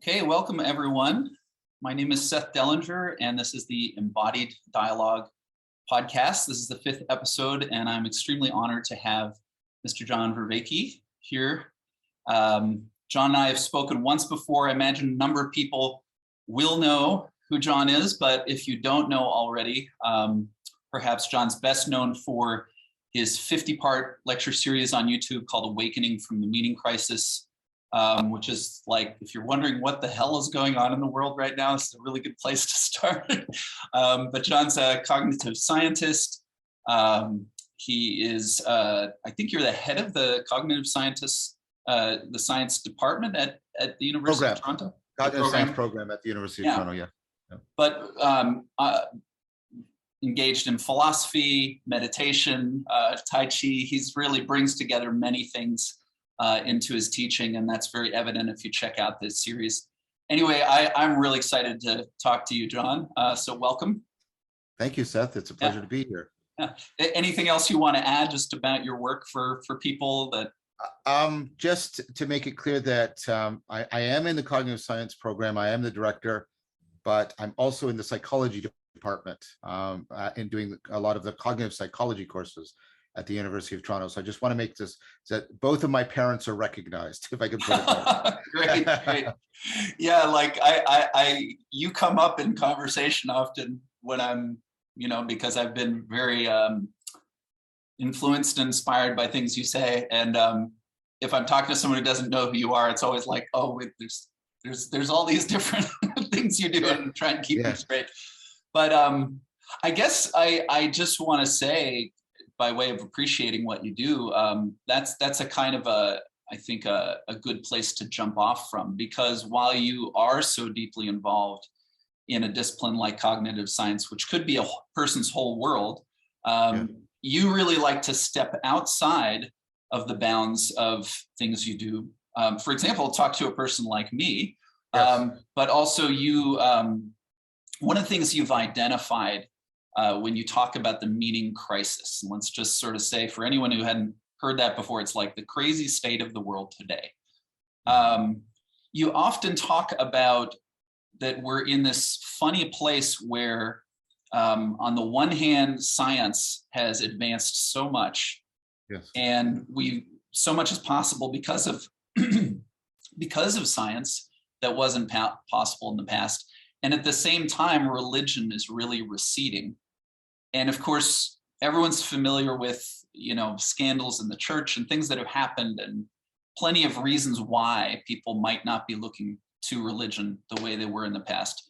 Okay, welcome everyone. My name is Seth Dellinger, and this is the Embodied Dialogue podcast. This is the 5th episode, and I'm extremely honored to have Mr. John Vervaeke here. John and I have spoken once before. I imagine a number of people will know who John is, but if you don't know already, perhaps John's best known for his 50-part lecture series on YouTube called Awakening from the Meaning Crisis, which is like, if you're wondering what the hell is going on in the world right now, this is a really good place to start. But John's a cognitive scientist. He is, I think you're the head of the cognitive scientists, the science department at the University of Toronto? Cognitive science program at the University of Toronto, yeah. But engaged in philosophy, meditation, Tai Chi. He's really brings together many things into his teaching, and that's very evident if you check out this series. Anyway, I'm really excited to talk to you, John. So welcome. Thank you, Seth. It's a pleasure to be here. Anything else you want to add just about your work for people that? Just to make it clear that I am in the cognitive science program. I am the director, but I'm also in the psychology department and doing a lot of the cognitive psychology courses at the University of Toronto. So I just want to make this that both of my parents are recognized, if I could put it that way. Great. Yeah, like you come up in conversation often when I'm, because I've been very influenced and inspired by things you say. And if I'm talking to someone who doesn't know who you are, it's always like, oh, there's all these different things you do and try and keep them straight. But I guess I just want to say, by way of appreciating what you do, that's a kind of I think a good place to jump off from, because while you are so deeply involved in a discipline like cognitive science, which could be a person's whole world, you really like to step outside of the bounds of things you do. For example, talk to a person like me, but also you, one of the things you've identified when you talk about the meaning crisis, and let's just sort of say, for anyone who hadn't heard that before, it's like the crazy state of the world today. You often talk about that we're in this funny place where on the one hand, science has advanced so much, and so much is possible because of science that wasn't possible in the past. And at the same time, religion is really receding. And of course, everyone's familiar with, scandals in the church and things that have happened, and plenty of reasons why people might not be looking to religion the way they were in the past.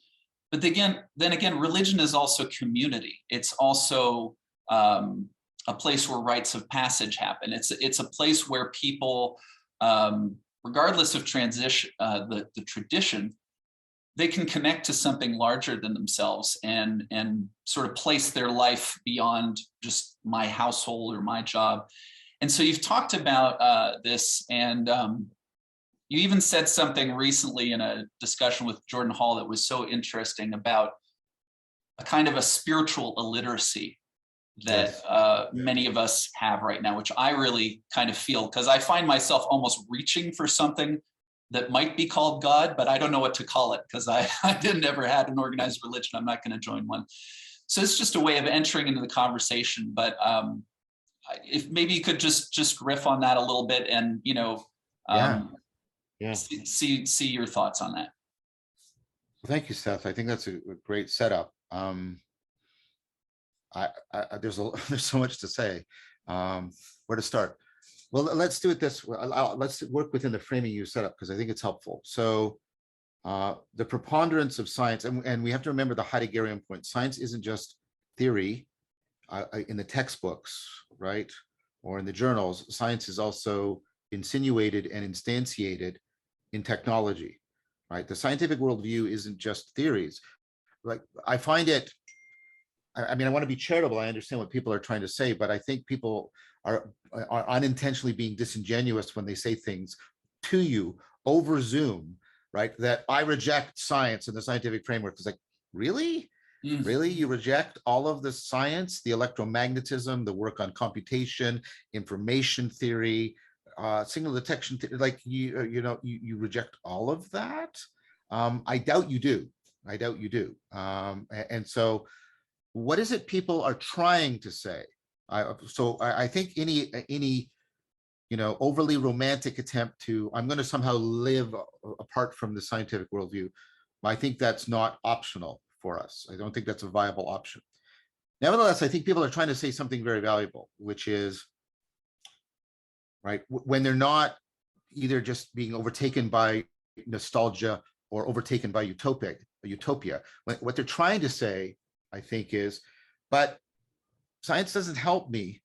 But then again, religion is also community. It's also a place where rites of passage happen. It's a place where people, regardless of the tradition, they can connect to something larger than themselves and sort of place their life beyond just my household or my job. And so you've talked about this, and you even said something recently in a discussion with Jordan Hall that was so interesting about a kind of a spiritual illiteracy that many of us have right now, which I really kind of feel, because I find myself almost reaching for something that might be called God, but I don't know what to call it, because I didn't ever had an organized religion. I'm not going to join one. So it's just a way of entering into the conversation. But if maybe you could just riff on that a little bit, and see your thoughts on that. Thank you, Seth. I think that's a great setup. There's so much to say. Where to start? Well, let's do it this way. Let's work within the framing you set up, because I think it's helpful. So the preponderance of science, and we have to remember the Heideggerian point. Science isn't just theory in the textbooks, right? Or in the journals. Science is also insinuated and instantiated in technology, right? The scientific worldview isn't just theories. Like, I find it, I mean, I want to be charitable. I understand what people are trying to say, but I think people are unintentionally being disingenuous when they say things to you over Zoom, right? That I reject science and the scientific framework. It's like, really? Really? You reject all of the science, the electromagnetism, the work on computation, information theory, signal detection, like you reject all of that? I doubt you do. I doubt you do. And so what is it people are trying to say? I think any overly romantic attempt to, I'm going to somehow live apart from the scientific worldview, I think that's not optional for us. I don't think that's a viable option. Nevertheless, I think people are trying to say something very valuable, which is, right, when they're not either just being overtaken by nostalgia or overtaken by utopia. What they're trying to say, I think, is, but science doesn't help me.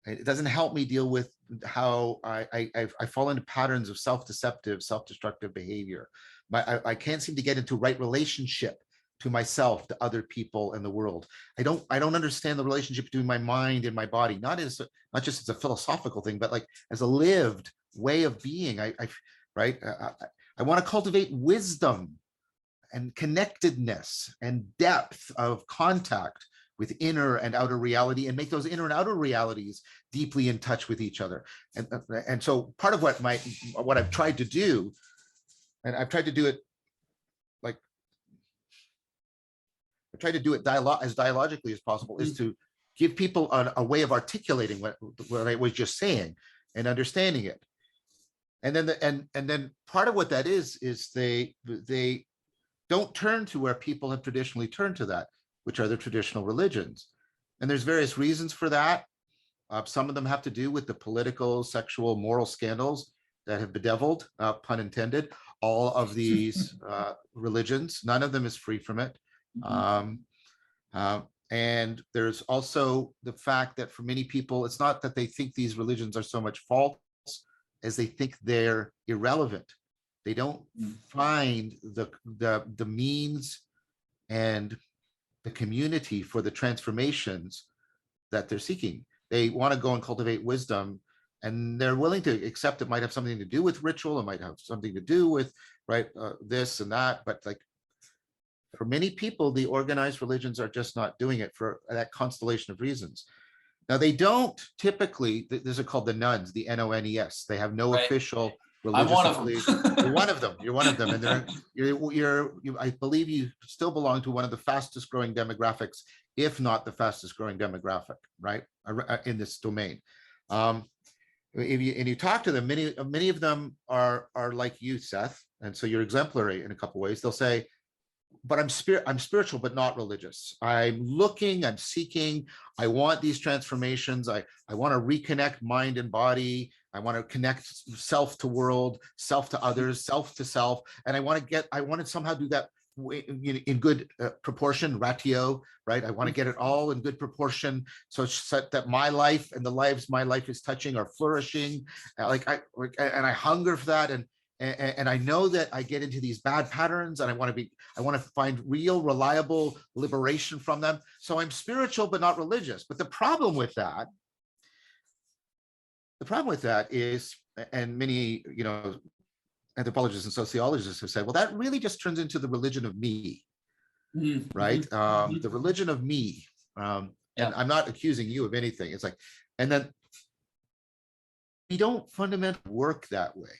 It doesn't help me deal with how I fall into patterns of self-deceptive, self-destructive behavior. I can't seem to get into right relationship to myself, to other people, and the world. I don't understand the relationship between my mind and my body, not just as a philosophical thing, but like as a lived way of being. I want to cultivate wisdom and connectedness and depth of contact with inner and outer reality, and make those inner and outer realities deeply in touch with each other. And so part of what I've tried to do, and I've tried to do it like, I try to do it as dialogically as possible, is to give people a way of articulating what I was just saying and understanding it. And then part of what that is they don't turn to where people have traditionally turned to that, which are the traditional religions. And there's various reasons for that. Some of them have to do with the political, sexual, moral scandals that have bedeviled, pun intended, all of these religions. None of them is free from it. And there's also the fact that for many people, it's not that they think these religions are so much false as they think they're irrelevant. They don't find the means and the community for the transformations that they're seeking. They want to go and cultivate wisdom, and they're willing to accept it might have something to do with ritual, it might have something to do with this and that, but like for many people, the organized religions are just not doing it for that constellation of reasons. Now, they don't typically, these are called the nuns, the N-O-N-E-S. They have no official religious. I'm one of them. You're one of them. You're one of them. And I believe you still belong to one of the fastest growing demographics, if not the fastest growing demographic, right, in this domain. If you talk to them, many of them are like you, Seth, and so you're exemplary in a couple of ways. They'll say, but I'm spiritual, but not religious. I'm looking, I'm seeking, I want these transformations. I want to reconnect mind and body. I want to connect self to world, self to others, self to self. And I want to somehow do that in good proportion, ratio, right? I want to get it all in good proportion, so that my life and the lives my life is touching are flourishing. And I hunger for that. And I know that I get into these bad patterns, and I want to find real, reliable liberation from them. So I'm spiritual, but not religious. But the problem with that is, and many, anthropologists and sociologists have said, well, that really just turns into the religion of me, right? The religion of me. And I'm not accusing you of anything. It's like, and then we don't fundamentally work that way.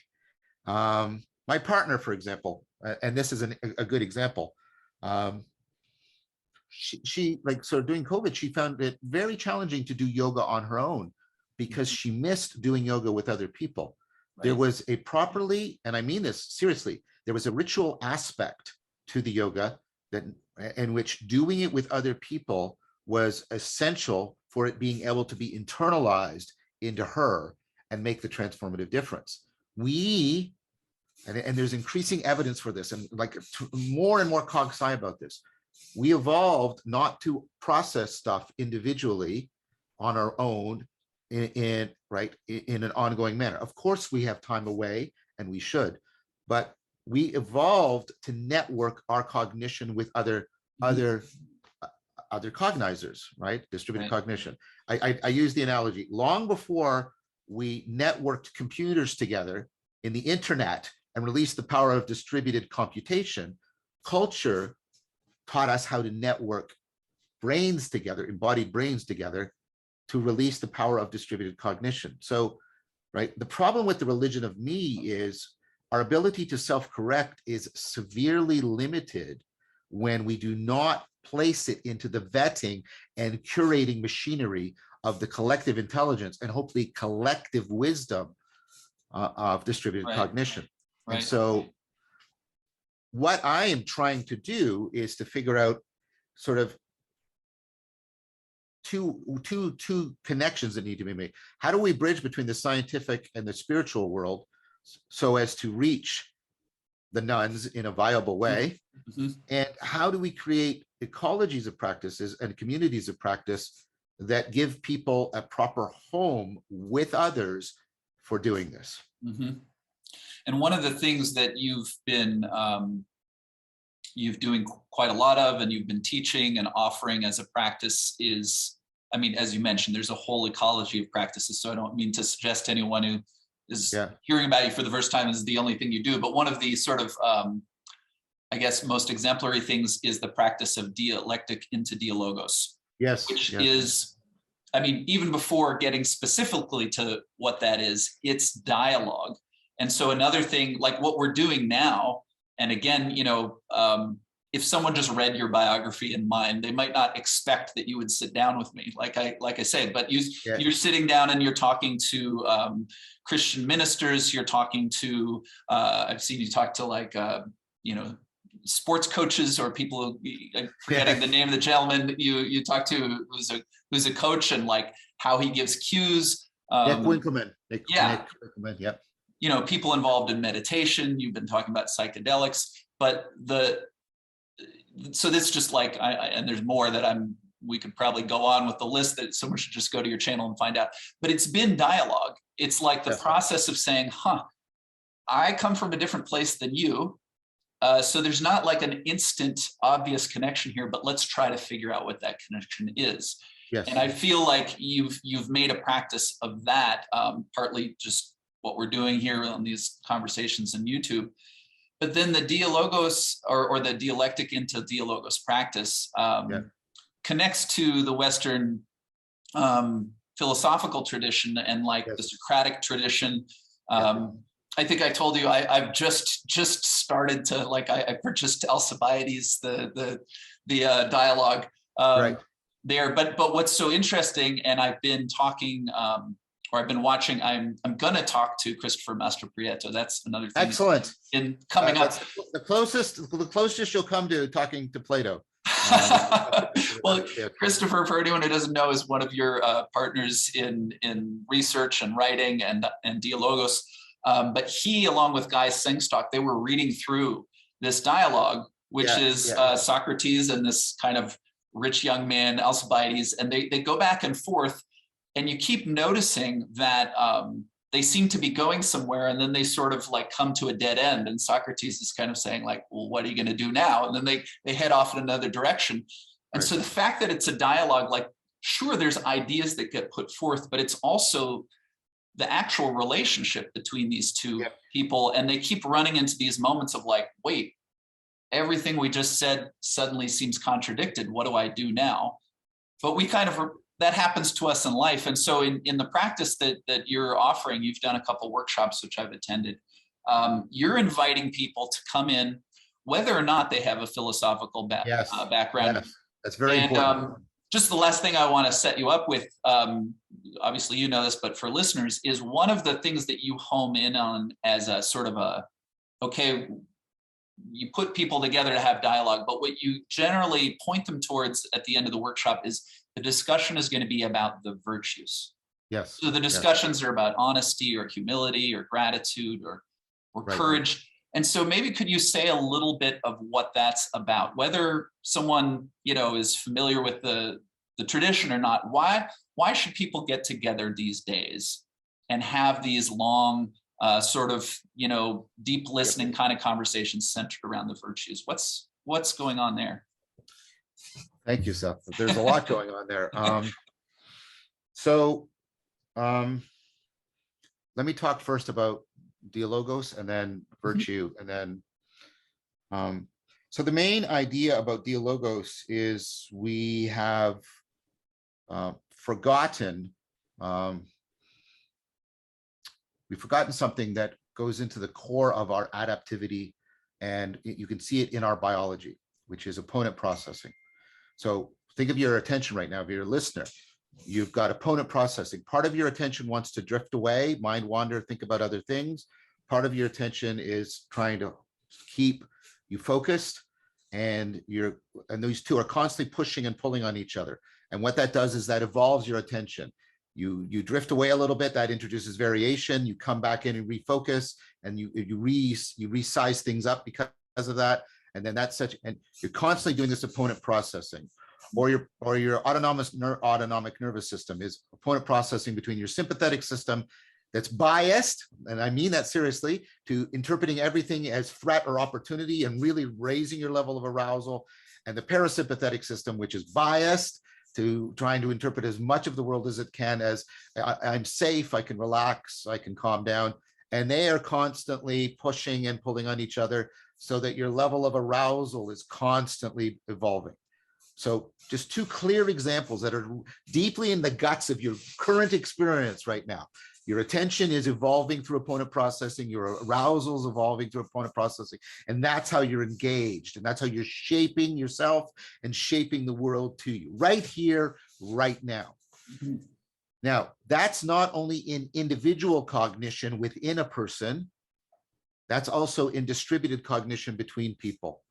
My partner, for example, and this is a good example, she like, so during COVID, she found it very challenging to do yoga on her own because she missed doing yoga with other people. Right. There was a properly, and I mean this seriously, there was a ritual aspect to the yoga in which doing it with other people was essential for it being able to be internalized into her and make the transformative difference. And there's increasing evidence for this, and like more and more cog sci about this. We evolved not to process stuff individually on our own in an ongoing manner. Of course, we have time away, and we should, but we evolved to network our cognition with other cognizers, right? Distributed cognition. I use the analogy, long before we networked computers together in the internet and released the power of distributed computation, culture taught us how to network brains together, embodied brains together, to release the power of distributed cognition. So, right, the problem with the religion of me is our ability to self-correct is severely limited when we do not place it into the vetting and curating machinery of the collective intelligence and hopefully collective wisdom of distributed cognition. And so what I am trying to do is to figure out sort of two connections that need to be made. How do we bridge between the scientific and the spiritual world so as to reach the nuns in a viable way? And how do we create ecologies of practices and communities of practice that give people a proper home with others for doing this? And one of the things that you've been doing quite a lot of, and you've been teaching and offering as a practice is, I mean, as you mentioned, there's a whole ecology of practices. So I don't mean to suggest anyone who is hearing about you for the first time is the only thing you do. But one of the sort of, I guess, most exemplary things is the practice of dialectic into dialogos. Which is, I mean, even before getting specifically to what that is, it's dialogue. And so another thing, like what we're doing now, and again, you know, if someone just read your biography and mine, they might not expect that you would sit down with me, like I said, but you're sitting down and you're talking to Christian ministers, you're talking to, I've seen you talk to like, you know, sports coaches or people, I'm forgetting the name of the gentleman you talk to who's a coach, and like how he gives cues. Nick Winkelman. Nick Winkelman, yep. You know, people involved in meditation, you've been talking about psychedelics, but so this just like, and there's more that we could probably go on with the list that someone should just go to your channel and find out, but it's been dialogue. It's like the process of saying, I come from a different place than you. So there's not like an instant obvious connection here, but let's try to figure out what that connection is. And I feel like you've made a practice of that, partly just what we're doing here on these conversations on YouTube. But then the Dialogos or the dialectic into Dialogos practice connects to the Western philosophical tradition and like the Socratic tradition. I think I told you I've just started to like I purchased Alcibiades, the dialogue there. But what's so interesting, and I've been talking or I've been watching. I'm gonna talk to Christopher Mastropietro. That's another thing. Excellent. In coming up, the closest you'll come to talking to Plato. Well, Christopher, for anyone who doesn't know, is one of your partners in research and writing and Dialogos. But he, along with Guy Sengstock, they were reading through this dialogue, which is Socrates and this kind of rich young man, Alcibiades, and they go back and forth, and you keep noticing that they seem to be going somewhere, and then they sort of like come to a dead end, and Socrates is kind of saying like, well, what are you going to do now? And then they head off in another direction. And so the fact that it's a dialogue, like, sure, there's ideas that get put forth, but it's also the actual relationship between these two people, and they keep running into these moments of like, wait, everything we just said suddenly seems contradicted. What do I do now? But we kind of, that happens to us in life. And so in the practice that you're offering, you've done a couple workshops, which I've attended. You're inviting people to come in, whether or not they have a philosophical background. That's very important. Just the last thing I want to set you up with, obviously you know this, but for listeners, is one of the things that you home in on as a sort of okay, you put people together to have dialogue, but what you generally point them towards at the end of the workshop is the discussion is going to be about the virtues. So the discussions are about honesty or humility or gratitude or courage. And so maybe could you say a little bit of what that's about, whether someone, you know, is familiar with the tradition or not? Why should people get together these days and have these long sort of, you know, deep listening kind of conversations centered around the virtues? What's going on there? Thank you, Seth. There's a lot going on there. So let me talk first about Dialogos and then virtue, and then so the main idea about Dialogos is we have forgotten something that goes into the core of our adaptivity, and you can see it in our biology, which is opponent processing. So think of your attention right now. If you're a listener, you've got opponent processing. Part of your attention wants to drift away, mind wander, think about other things. Part of your attention is trying to keep you focused, and these two are constantly pushing and pulling on each other. And what that does is that evolves your attention. You drift away a little bit, that introduces variation. You come back in and refocus, and you resize things up because of that. And then and you're constantly doing this opponent processing. Or your autonomic nervous system is opponent processing between your sympathetic system that's biased, and I mean that seriously, to interpreting everything as threat or opportunity and really raising your level of arousal, and the parasympathetic system, which is biased to trying to interpret as much of the world as it can as I'm safe, I can relax, I can calm down. And they are constantly pushing and pulling on each other so that your level of arousal is constantly evolving. So just two clear examples that are deeply in the guts of your current experience right now. Your attention is evolving through opponent processing, your arousal is evolving through opponent processing, and that's how you're engaged, and that's how you're shaping yourself and shaping the world to you, right here, right now. Mm-hmm. Now, that's not only in individual cognition within a person, that's also in distributed cognition between people.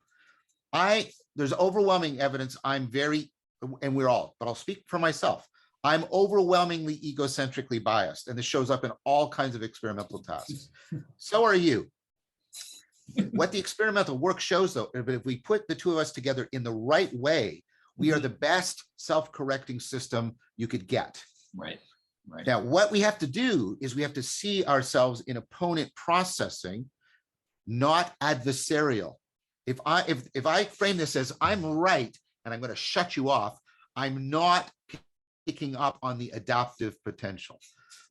There's overwhelming evidence and we're all, but I'll speak for myself. I'm overwhelmingly egocentrically biased, and this shows up in all kinds of experimental tasks. So are you. What the experimental work shows, though, if we put the two of us together in the right way, we are the best self-correcting system you could get. Right. Right. Now, what we have to do is we have to see ourselves in opponent processing, not adversarial. If I frame this as I'm right and I'm going to shut you off, I'm not picking up on the adaptive potential.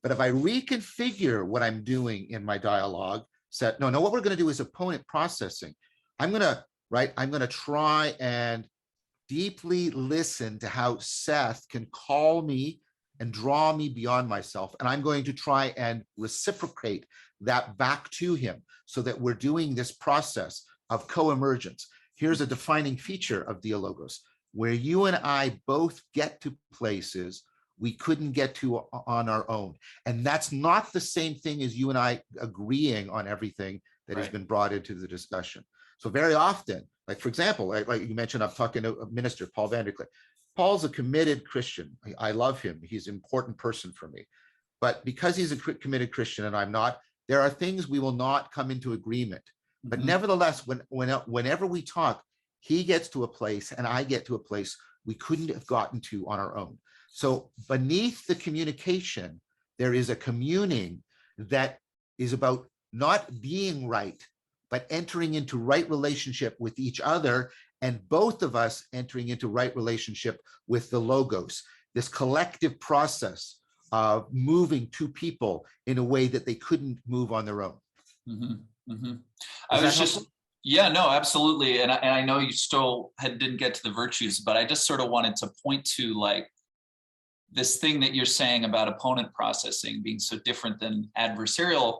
But if I reconfigure what I'm doing in my dialogue, what we're going to do is opponent processing. I'm going to try and deeply listen to how Seth can call me and draw me beyond myself. And I'm going to try and reciprocate that back to him so that we're doing this process of co-emergence. Here's a defining feature of Dialogos, where you and I both get to places we couldn't get to on our own. And that's not the same thing as you and I agreeing on everything that has been brought into the discussion. So very often, like for example, like you mentioned, I'm talking to a minister, Paul Vanderklee. Paul's a committed Christian. I love him. He's an important person for me. But because he's a committed Christian and I'm not, there are things we will not come into agreement. But nevertheless, whenever we talk, he gets to a place and I get to a place we couldn't have gotten to on our own. So beneath the communication, there is a communing that is about not being right, but entering into right relationship with each other, and both of us entering into right relationship with the logos, this collective process of moving two people in a way that they couldn't move on their own. I was just, yeah, no, absolutely. And I know you still didn't get to the virtues, but I just sort of wanted to point to like this thing that you're saying about opponent processing being so different than adversarial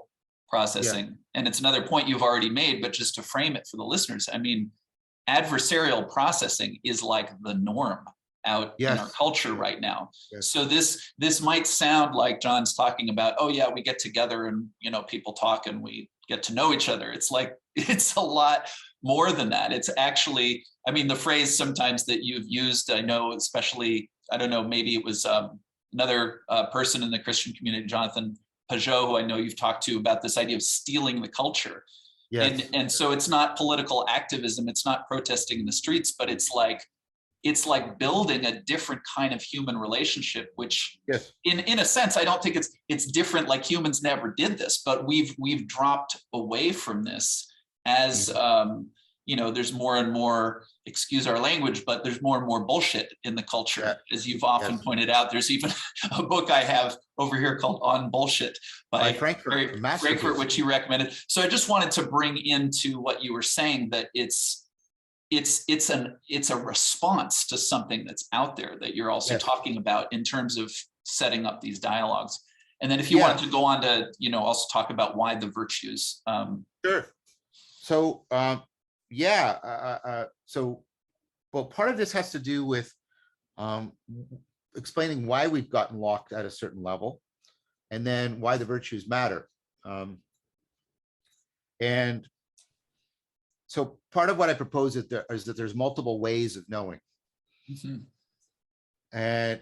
processing. Yeah. And it's another point you've already made, but just to frame it for the listeners, I mean, adversarial processing is like the norm out in our culture right now. So this might sound like John's talking about, oh yeah, we get together and people talk and we get to know each other. It's like, it's a lot more than that. It's actually, I mean, the phrase sometimes that you've used, I know, especially, I don't know, maybe it was another person in the Christian community, Jonathan Pajot, who I know you've talked to, about this idea of stealing the culture. Yes. And so it's not political activism, it's not protesting in the streets, but it's like building a different kind of human relationship, which in a sense, I don't think it's different, like humans never did this, but we've dropped away from this as, there's more and more, excuse our language, but there's more and more bullshit in the culture. As you've often pointed out, there's even a book I have over here called On Bullshit by Frankfurt, which you recommended. So I just wanted to bring into what you were saying, that it's a response to something that's out there that you're also talking about in terms of setting up these dialogues. And then if you Yeah. wanted to go on to, also talk about why the virtues. Sure. So, well, part of this has to do with explaining why we've gotten locked at a certain level, and then why the virtues matter. And so part of what I propose is that there's multiple ways of knowing. Mhm. And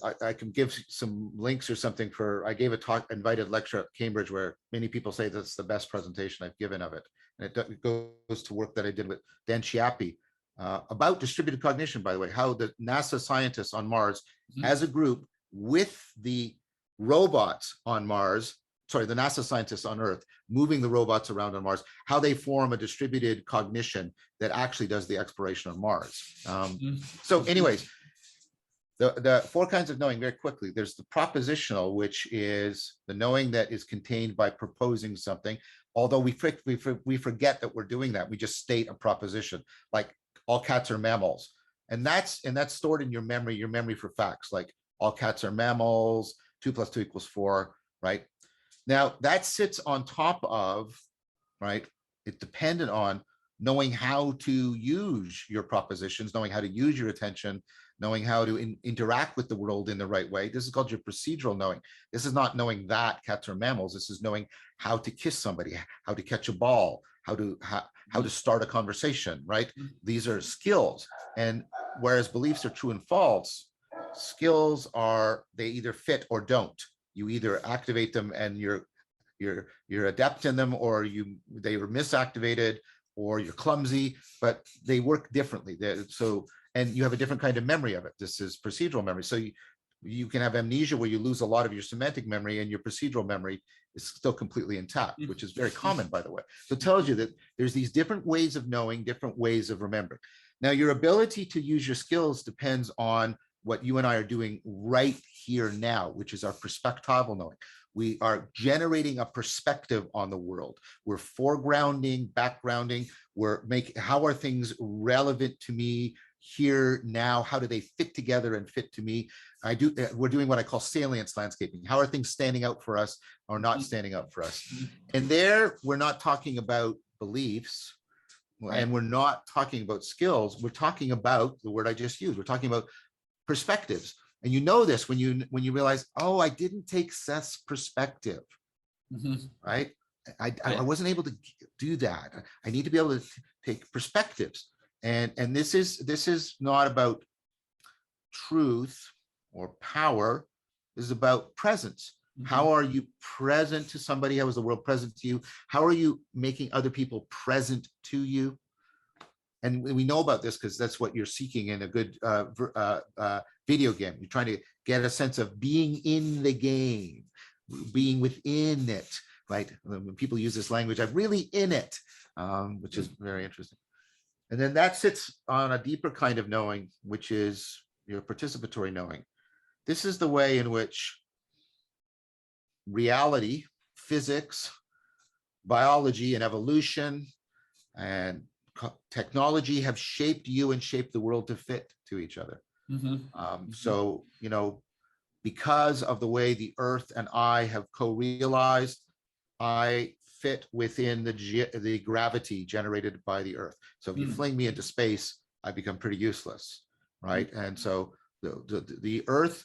I can give some links or something I gave a talk, invited lecture at Cambridge, where many people say that's the best presentation I've given of it. And it goes to work that I did with Dan Chiappi about distributed cognition, by the way, how the NASA scientists on Mars as a group with the robots on Mars, sorry, the NASA scientists on Earth, moving the robots around on Mars, how they form a distributed cognition that actually does the exploration of Mars. So anyways, the four kinds of knowing, very quickly, there's the propositional, which is the knowing that is contained by proposing something. Although we forget that we're doing that. We just state a proposition, like all cats are mammals. And that's stored in your memory for facts, like all cats are mammals, 2 + 2 = 4, right? Now that sits on top of, right? It's dependent on knowing how to use your propositions, knowing how to use your attention, knowing how to interact with the world in the right way. This is called your procedural knowing. This is not knowing that cats are mammals. This is knowing how to kiss somebody, how to catch a ball, how to start a conversation, right? These are skills. And whereas beliefs are true and false, skills they either fit or don't. You either activate them and you're adept in them, or they were misactivated, or you're clumsy, but they work differently. And you have a different kind of memory of it. This is procedural memory. So you can have amnesia where you lose a lot of your semantic memory, and your procedural memory is still completely intact, which is very common, by the way. So it tells you that there's these different ways of knowing, different ways of remembering. Now, your ability to use your skills depends on what you and I are doing right here now, which is our perspectival knowing. We are generating a perspective on the world. We're foregrounding, backgrounding. How are things relevant to me here now? How do they fit together and fit to me? We're doing what I call salience landscaping. How are things standing out for us or not standing out for us? And there, we're not talking about beliefs, right, and we're not talking about skills. We're talking about the word I just used. We're talking about perspectives. And you know this when you realize, oh, I didn't take Seth's perspective, right? I wasn't able to do that. I need to be able to take perspectives. And this is not about truth or power. This is about presence. How are you present to somebody? How is the world present to you? How are you making other people present to you? And we know about this because that's what you're seeking in a good video game. You're trying to get a sense of being in the game, being within it, right? When people use this language, I'm really in it, which is very interesting. And then that sits on a deeper kind of knowing, which is your participatory knowing. This is the way in which reality, physics, biology, and evolution, and technology have shaped you and shaped the world to fit to each other. So, because of the way the earth and I have co-realized, I fit within the gravity generated by the earth. So if you fling me into space, I become pretty useless, right? And so the earth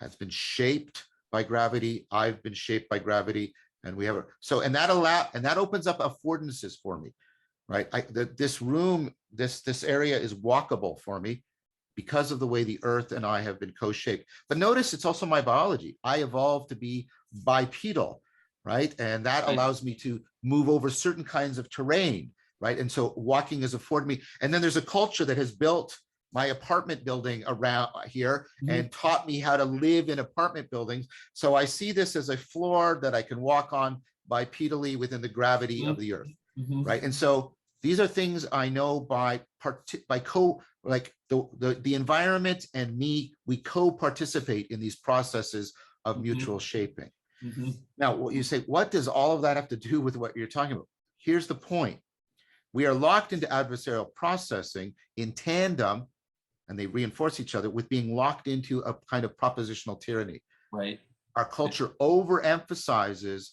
has been shaped by gravity. I've been shaped by gravity, and that opens up affordances for me. Right, this room, this area is walkable for me because of the way the earth and I have been co-shaped. But notice it's also my biology. I evolved to be bipedal, right? And that allows me to move over certain kinds of terrain, right? And so walking has afforded me. And then there's a culture that has built my apartment building around here and taught me how to live in apartment buildings. So I see this as a floor that I can walk on bipedally within the gravity of the earth, right? And so these are things I know the environment and me, we co-participate in these processes of mutual shaping. Now, what you say, what does all of that have to do with what you're talking about? Here's the point. We are locked into adversarial processing in tandem, and they reinforce each other with being locked into a kind of propositional tyranny. Right. our culture overemphasizes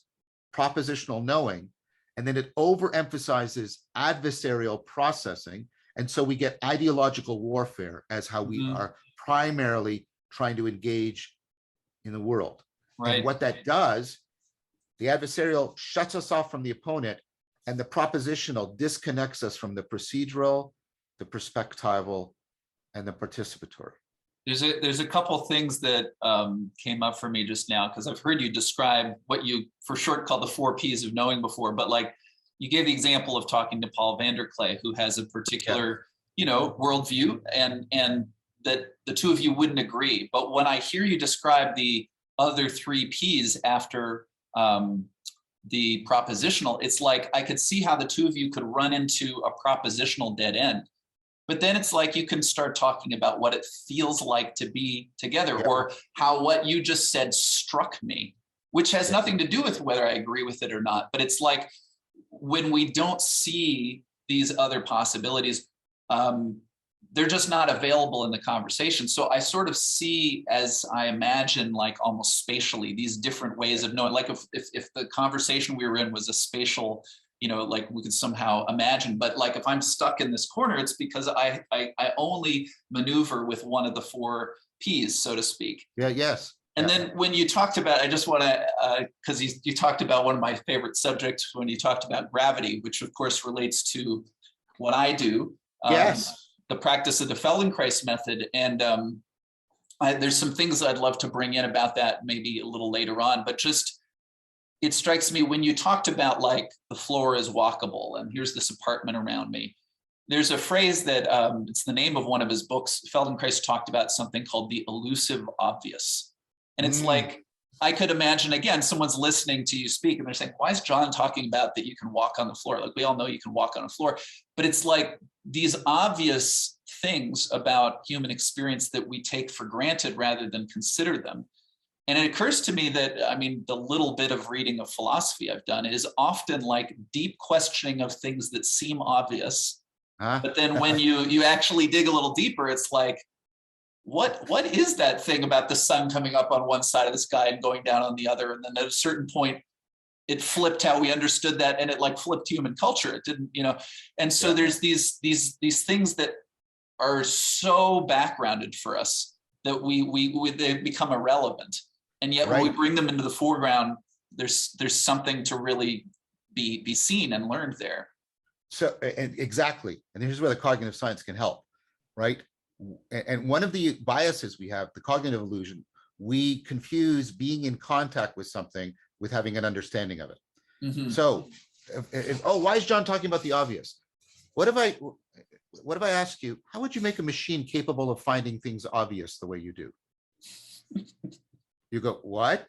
propositional knowing, and then it overemphasizes adversarial processing. And so we get ideological warfare as how we are primarily trying to engage in the world. Right. And what that does, the adversarial shuts us off from the opponent, and the propositional disconnects us from the procedural, the perspectival, and the participatory. There's a couple things that came up for me just now, because I've heard you describe what you for short call the 4 Ps of knowing before, but like you gave the example of talking to Paul Vanderklay, who has a particular, worldview, and that the two of you wouldn't agree. But when I hear you describe the other 3 Ps after the propositional, it's like I could see how the two of you could run into a propositional dead end. But then it's like you can start talking about what it feels like to be together, or how what you just said struck me, which has nothing to do with whether I agree with it or not. But it's like when we don't see these other possibilities, they're just not available in the conversation. So I sort of see, as I imagine, like almost spatially, these different ways of knowing. Like if the conversation we were in was a spatial, like we could somehow imagine, but like if I'm stuck in this corner, it's because I only maneuver with one of the 4 Ps, so to speak. Yeah, yes. And then when you talked about, I just want to, because you talked about one of my favorite subjects when you talked about gravity, which of course relates to what I do. Yes. The practice of the Feldenkrais method. And there's some things I'd love to bring in about that maybe a little later on, but just, it strikes me when you talked about like the floor is walkable and here's this apartment around me. There's a phrase that it's the name of one of his books. Feldenkrais talked about something called the elusive obvious. And it's like, I could imagine, again, someone's listening to you speak and they're saying, why is John talking about that you can walk on the floor? Like we all know you can walk on the floor, but it's like these obvious things about human experience that we take for granted rather than consider them. And it occurs to me that, I mean, the little bit of reading of philosophy I've done is often like deep questioning of things that seem obvious. But then when you actually dig a little deeper, it's like, what is that thing about the sun coming up on one side of the sky and going down on the other? And then at a certain point, it flipped how we understood that, and it like flipped human culture. It didn't, And so there's these things that are so backgrounded for us that they become irrelevant. And yet when we bring them into the foreground, there's something to really be seen and learned there. So, and exactly. And here's where the cognitive science can help, right? And one of the biases we have, the cognitive illusion, we confuse being in contact with something with having an understanding of it. So, why is John talking about the obvious? What if I ask you, how would you make a machine capable of finding things obvious the way you do? You go, what?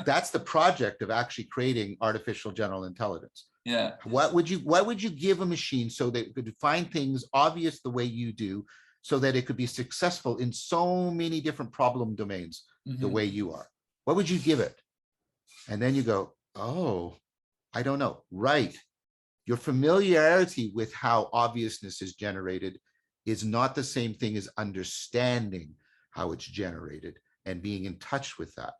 That's the project of actually creating artificial general intelligence. Yeah. What would you give a machine so that it could find things obvious the way you do, so that it could be successful in so many different problem domains the way you are? What would you give it? And then you go, oh, I don't know. Right. Your familiarity with how obviousness is generated is not the same thing as understanding how it's generated and being in touch with that.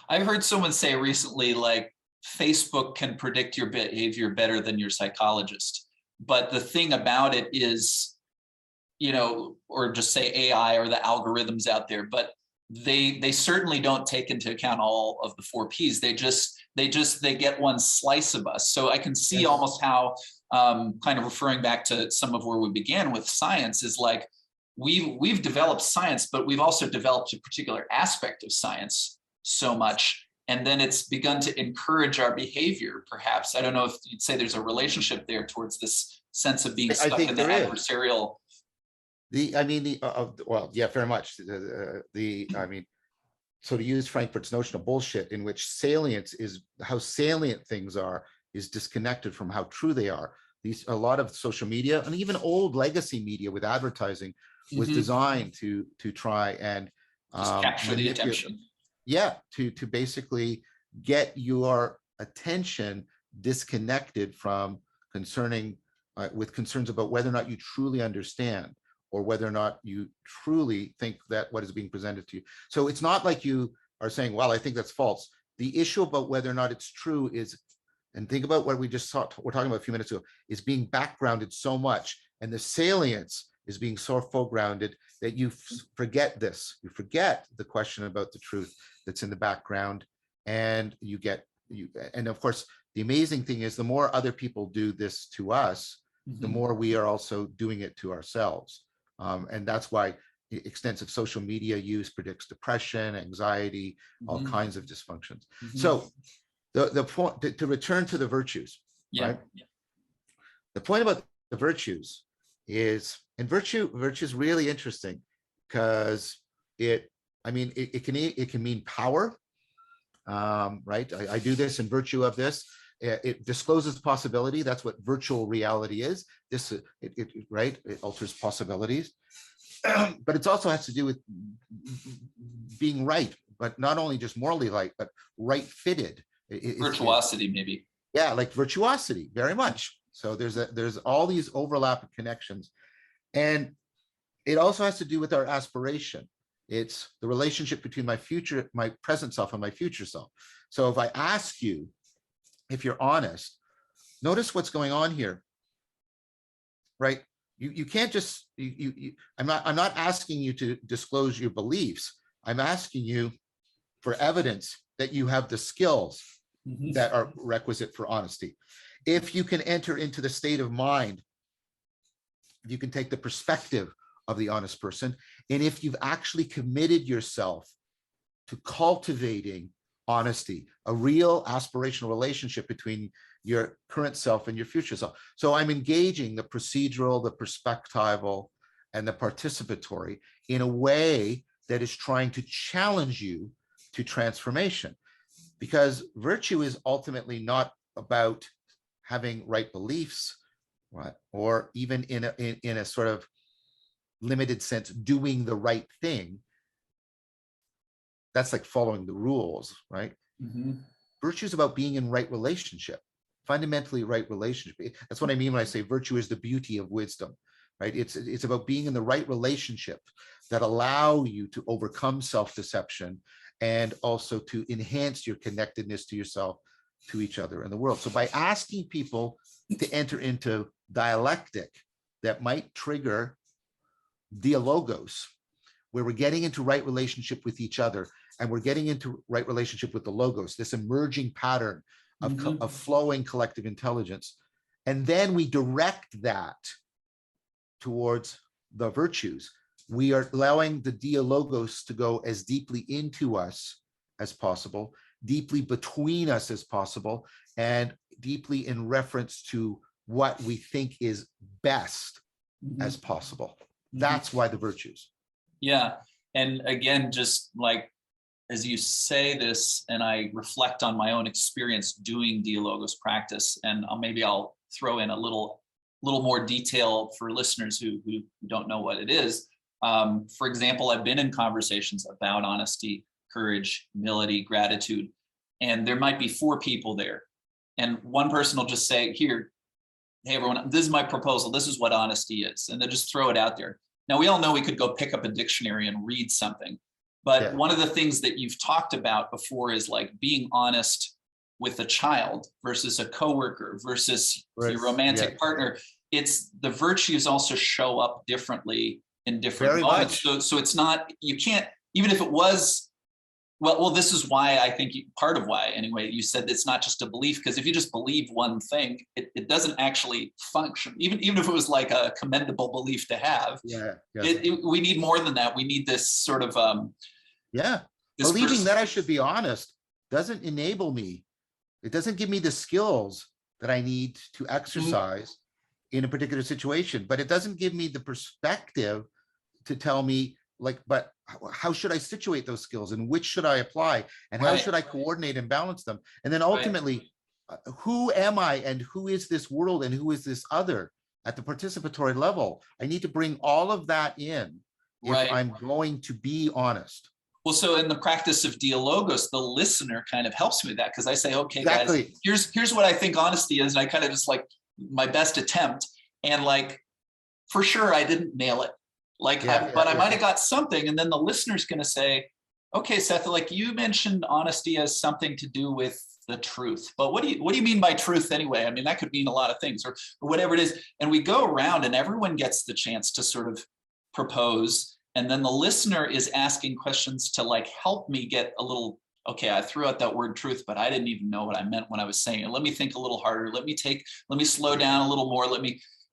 I heard someone say recently, like, Facebook can predict your behavior better than your psychologist. But the thing about it is, or just say AI or the algorithms out there, but they certainly don't take into account all of the 4 Ps. They get one slice of us. So I can see almost how, kind of referring back to some of where we began with science, is like we've developed science, but we've also developed a particular aspect of science so much. And then it's begun to encourage our behavior, perhaps. I don't know if you'd say there's a relationship there towards this sense of being stuck in the adversarial. Well, yeah, very much. So to use Frankfurt's notion of bullshit, in which salience is how salient things are, is disconnected from how true they are. A lot of social media and even old legacy media with advertising was designed to try and just capture the attention. Yeah, to basically get your attention disconnected from with concerns about whether or not you truly understand, or whether or not you truly think that what is being presented to you. So it's not like you are saying, well, I think that's false. The issue about whether or not it's true is, and think about what we just we're talking about a few minutes ago, is being backgrounded so much, and the salience is being so foregrounded that you forget this. You forget the question about the truth that's in the background, and and of course, the amazing thing is the more other people do this to us, the more we are also doing it to ourselves. And that's why extensive social media use predicts depression, anxiety, all kinds of dysfunctions. So the point, to return to the virtues, right? The point about the virtues is, and virtue is really interesting because it can mean power, right? I do this in virtue of this. It discloses possibility. That's what virtual reality is. This, right? It alters possibilities. But it also has to do with being right, but not only just morally right, but right fitted. Virtuosity, maybe. Yeah, like virtuosity, very much. So there's all these overlapping connections. And it also has to do with our aspiration. It's the relationship between my present self and my future self. So if I ask you, if you're honest, notice what's going on here, right? You can't just, I'm not asking you to disclose your beliefs. I'm asking you for evidence that you have the skills that are requisite for honesty. If you can enter into the state of mind, you can take the perspective of the honest person. And if you've actually committed yourself to cultivating honesty, a real aspirational relationship between your current self and your future self. So I'm engaging the procedural, the perspectival, and the participatory in a way that is trying to challenge you to transformation. Because virtue is ultimately not about having right beliefs, right? Or even in a sort of limited sense, doing the right thing. That's like following the rules, right? Virtue is about being in right relationship, fundamentally right relationship. That's what I mean when I say virtue is the beauty of wisdom, right? It's about being in the right relationship that allow you to overcome self-deception and also to enhance your connectedness to yourself, to each other, and the world. So by asking people to enter into dialectic that might trigger dialogos, where we're getting into right relationship with each other, and we're getting into right relationship with the logos, this emerging pattern of flowing collective intelligence. And then we direct that towards the virtues. We are allowing the dialogos to go as deeply into us as possible, deeply between us as possible, and deeply in reference to what we think is best as possible. That's why the virtues. Yeah. And again, just like as you say this, and I reflect on my own experience doing Dialogos practice, and maybe I'll throw in a little more detail for listeners who don't know what it is. For example, I've been in conversations about honesty, courage, humility, gratitude, and there might be 4 people there. And one person will just say, here, hey, everyone, this is my proposal. This is what honesty is. And they'll just throw it out there. Now, we all know we could go pick up a dictionary and read something. But one of the things that you've talked about before is like being honest with a child versus a coworker versus your romantic partner. It's the virtues also show up differently in different moments. So it's not, you can't, even if it was, well, this is why I think part of why, anyway, you said it's not just a belief, because if you just believe one thing, it doesn't actually function. Even if it was like a commendable belief to have, we need more than that. We need this sort of, believing that I should be honest doesn't enable me. It doesn't give me the skills that I need to exercise in a particular situation, but it doesn't give me the perspective to tell me, like, but how should I situate those skills, and which should I apply, and how should I coordinate and balance them? And then ultimately, who am I, and who is this world, and who is this other at the participatory level? I need to bring all of that in if I'm going to be honest. Well, so in the practice of Dialogos, the listener kind of helps me with that, because I say, okay, guys, here's what I think honesty is. And I kind of just like my best attempt. And like, for sure, I didn't nail it. Like, but I might have got something. And then the listener's going to say, Okay, Seth, like you mentioned honesty as something to do with the truth, but what do you mean by truth anyway? I mean, that could mean a lot of things, or whatever it is. And we go around and everyone gets the chance to sort of propose. And then the listener is asking questions to like help me get a little, okay, I threw out that word truth, but I didn't even know what I meant when I was saying it. Let me think a little harder. Let me slow down a little more.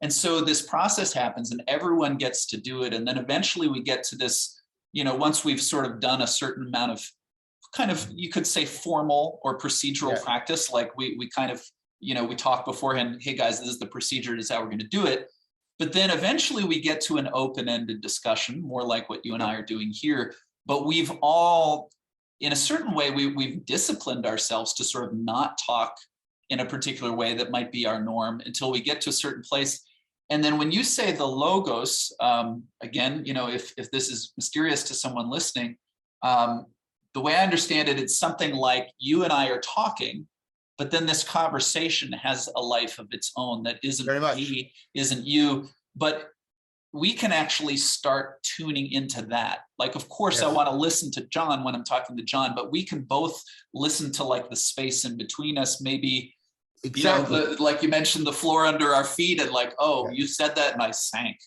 And so this process happens and everyone gets to do it. And then eventually we get to this, you know, once we've sort of done a certain amount of kind of, you could say formal or procedural practice, like we kind of, you know, we talk beforehand, hey guys, this is the procedure, this is how we're going to do it. But then eventually we get to an open-ended discussion, more like what you and I are doing here. But we've all, in a certain way, we've disciplined ourselves to sort of not talk in a particular way that might be our norm until we get to a certain place. And then when you say the logos, again, you know, if this is mysterious to someone listening, the way I understand it, it's something like you and I are talking, but then this conversation has a life of its own that isn't me, isn't you, but we can actually start tuning into that. Like, of course, I want to listen to John when I'm talking to John, but we can both listen to like the space in between us, maybe, you know, like you mentioned, the floor under our feet and like, oh, you said that and I sank.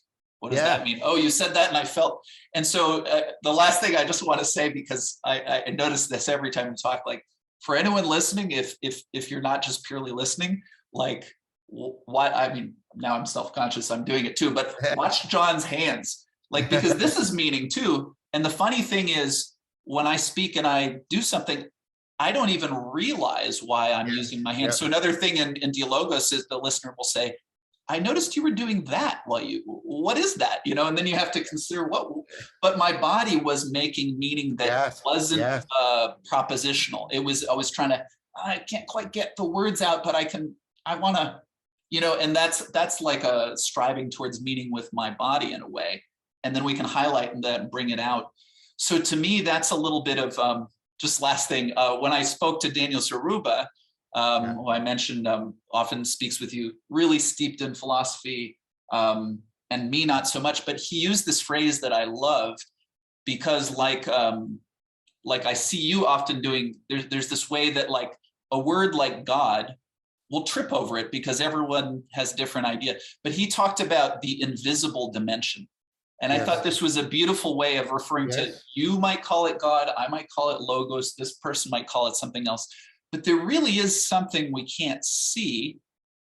What does that mean? Oh, you said that and I felt. And so the last thing I just want to say, because I notice this every time we talk, like for anyone listening, if you're not just purely listening, like what, I mean, now I'm self-conscious, I'm doing it too, but watch John's hands, like, because this is meaning too. And the funny thing is when I speak and I do something, I don't even realize why I'm using my hands. So another thing in Dialogos is the listener will say, I noticed you were doing that while what is that? You know, and then you have to consider but my body was making meaning that wasn't propositional. I was trying to, I can't quite get the words out, but I want to, you know, and that's like a striving towards meaning with my body in a way. And then we can highlight that and bring it out. So to me, that's a little bit of, just last thing, when I spoke to Daniel Saruba, who I mentioned often speaks with you, really steeped in philosophy, and me not so much, but he used this phrase that I love because like I see you often doing, there's this way that like a word like God, we'll trip over it because everyone has different idea, but he talked about the invisible dimension. And I thought this was a beautiful way of referring to, you might call it God, I might call it logos, this person might call it something else. But there really is something we can't see.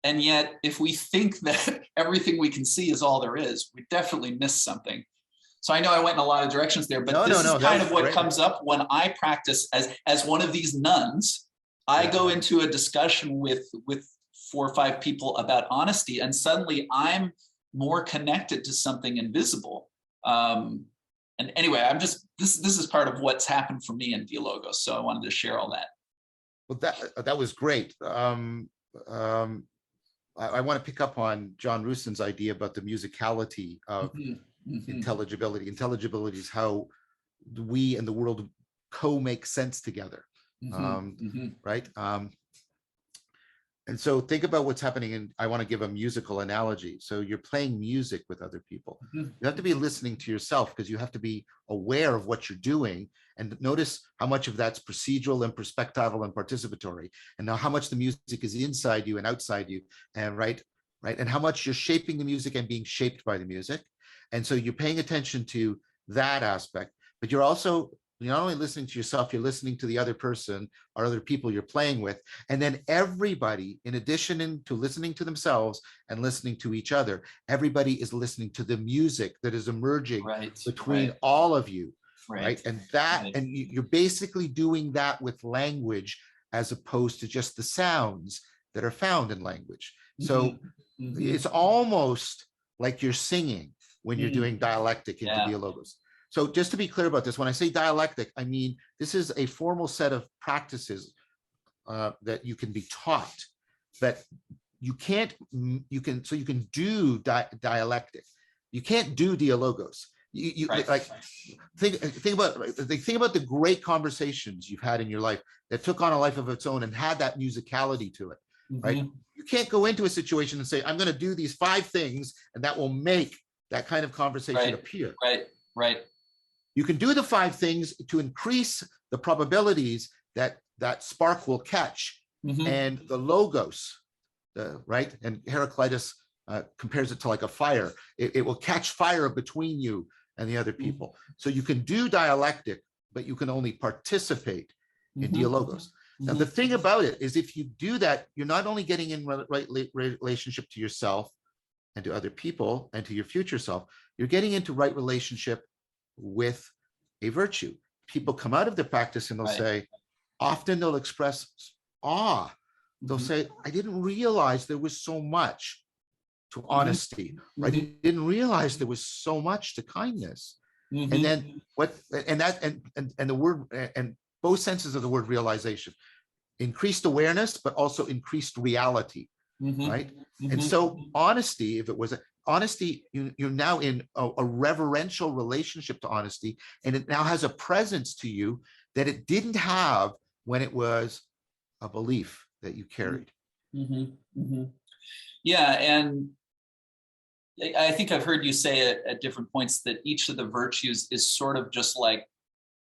And yet, if we think that everything we can see is all there is, we definitely miss something. So I know I went in a lot of directions there, but this is kind of what comes up when I practice as one of these nuns. I go into a discussion with 4 or 5 people about honesty, and suddenly I'm more connected to something invisible. And anyway, this is part of what's happened for me in Dialogos. So I wanted to share all that. Well, that was great. I want to pick up on John Russin's idea about the musicality of intelligibility. Intelligibility is how we and the world co-make sense together, right? And so think about what's happening, and I want to give a musical analogy. So you're playing music with other people. You have to be listening to yourself because you have to be aware of what you're doing and notice how much of that's procedural and perspectival and participatory, and now how much the music is inside you and outside you, and right, and how much you're shaping the music and being shaped by the music. And so you're paying attention to that aspect, but you're not only listening to yourself, you're listening to the other person or other people you're playing with. And then everybody, in addition to listening to themselves and listening to each other, everybody is listening to the music that is emerging between all of you. Right. And and you're basically doing that with language as opposed to just the sounds that are found in language. So it's almost like you're singing when you're doing dialectic into Dialogos. So just to be clear about this, when I say dialectic, I mean, this is a formal set of practices that you can be taught, but you can do dialectic. You can't do Dialogos. Think about the great conversations you've had in your life that took on a life of its own and had that musicality to it, right? You can't go into a situation and say, I'm going to do these 5 things and that will make that kind of conversation appear. Right. You can do the 5 things to increase the probabilities that that spark will catch. And the logos, right? And Heraclitus compares it to like a fire. It will catch fire between you and the other people. So you can do dialectic, but you can only participate in dialogos. Now, the thing about it is, if you do that, you're not only getting in right relationship to yourself and to other people and to your future self, you're getting into right relationship with a virtue. People come out of the practice and they'll say, often they'll express awe. They'll say, I didn't realize there was so much to honesty. I didn't realize there was so much to kindness. And then the word, and both senses of the word realization, increased awareness, but also increased reality, right? And so honesty, if it was honesty, you're now in a reverential relationship to honesty, and it now has a presence to you that it didn't have when it was a belief that you carried. Yeah, and I think I've heard you say at different points that each of the virtues is sort of just like,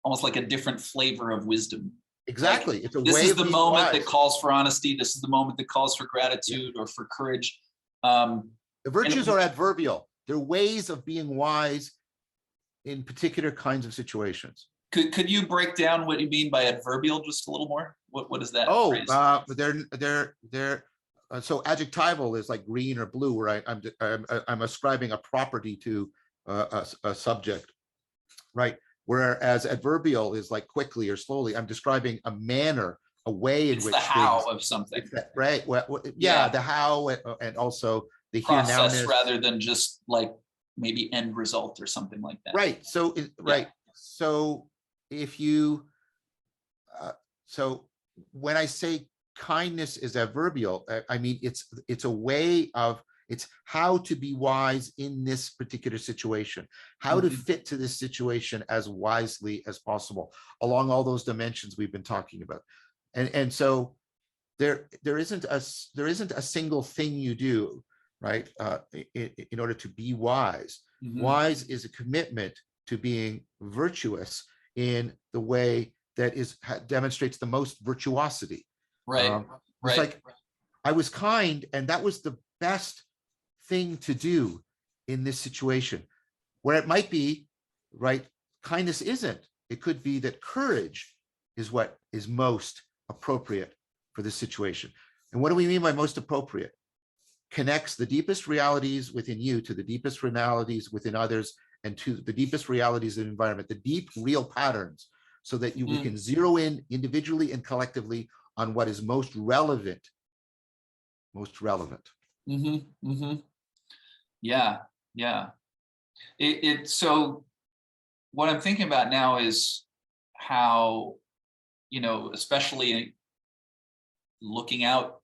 almost like a different flavor of wisdom. Exactly. Like, it's a this way is of the being moment wise. that calls for honesty. This is the moment that calls for gratitude or for courage. The virtues are adverbial. They're ways of being wise in particular kinds of situations. Could you break down what you mean by adverbial just a little more? What is that? Oh, they're so adjectival is like green or blue, where I'm ascribing a property to a subject, right? Whereas adverbial is like quickly or slowly. I'm describing a manner, a way in it's which the how things, of something, right? Well, yeah, the how, and also the process here-nowness, rather than just like maybe end result or something like that. Right. So right. So if you so when I say kindness is adverbial, I mean it's a way of, it's how to be wise in this particular situation, how to fit to this situation as wisely as possible along all those dimensions we've been talking about. And so there isn't a single thing you do, right, in order to be wise. Wise is a commitment to being virtuous in the way that demonstrates the most virtuosity. Right. It's like, I was kind, and that was the best thing to do in this situation. Where it might be, right, kindness isn't. It could be that courage is what is most appropriate for this situation. And what do we mean by most appropriate? Connects the deepest realities within you to the deepest realities within others, and to the deepest realities of the environment, the deep real patterns, so that we can zero in individually and collectively on what is most relevant. Yeah. So what I'm thinking about now is how, especially looking out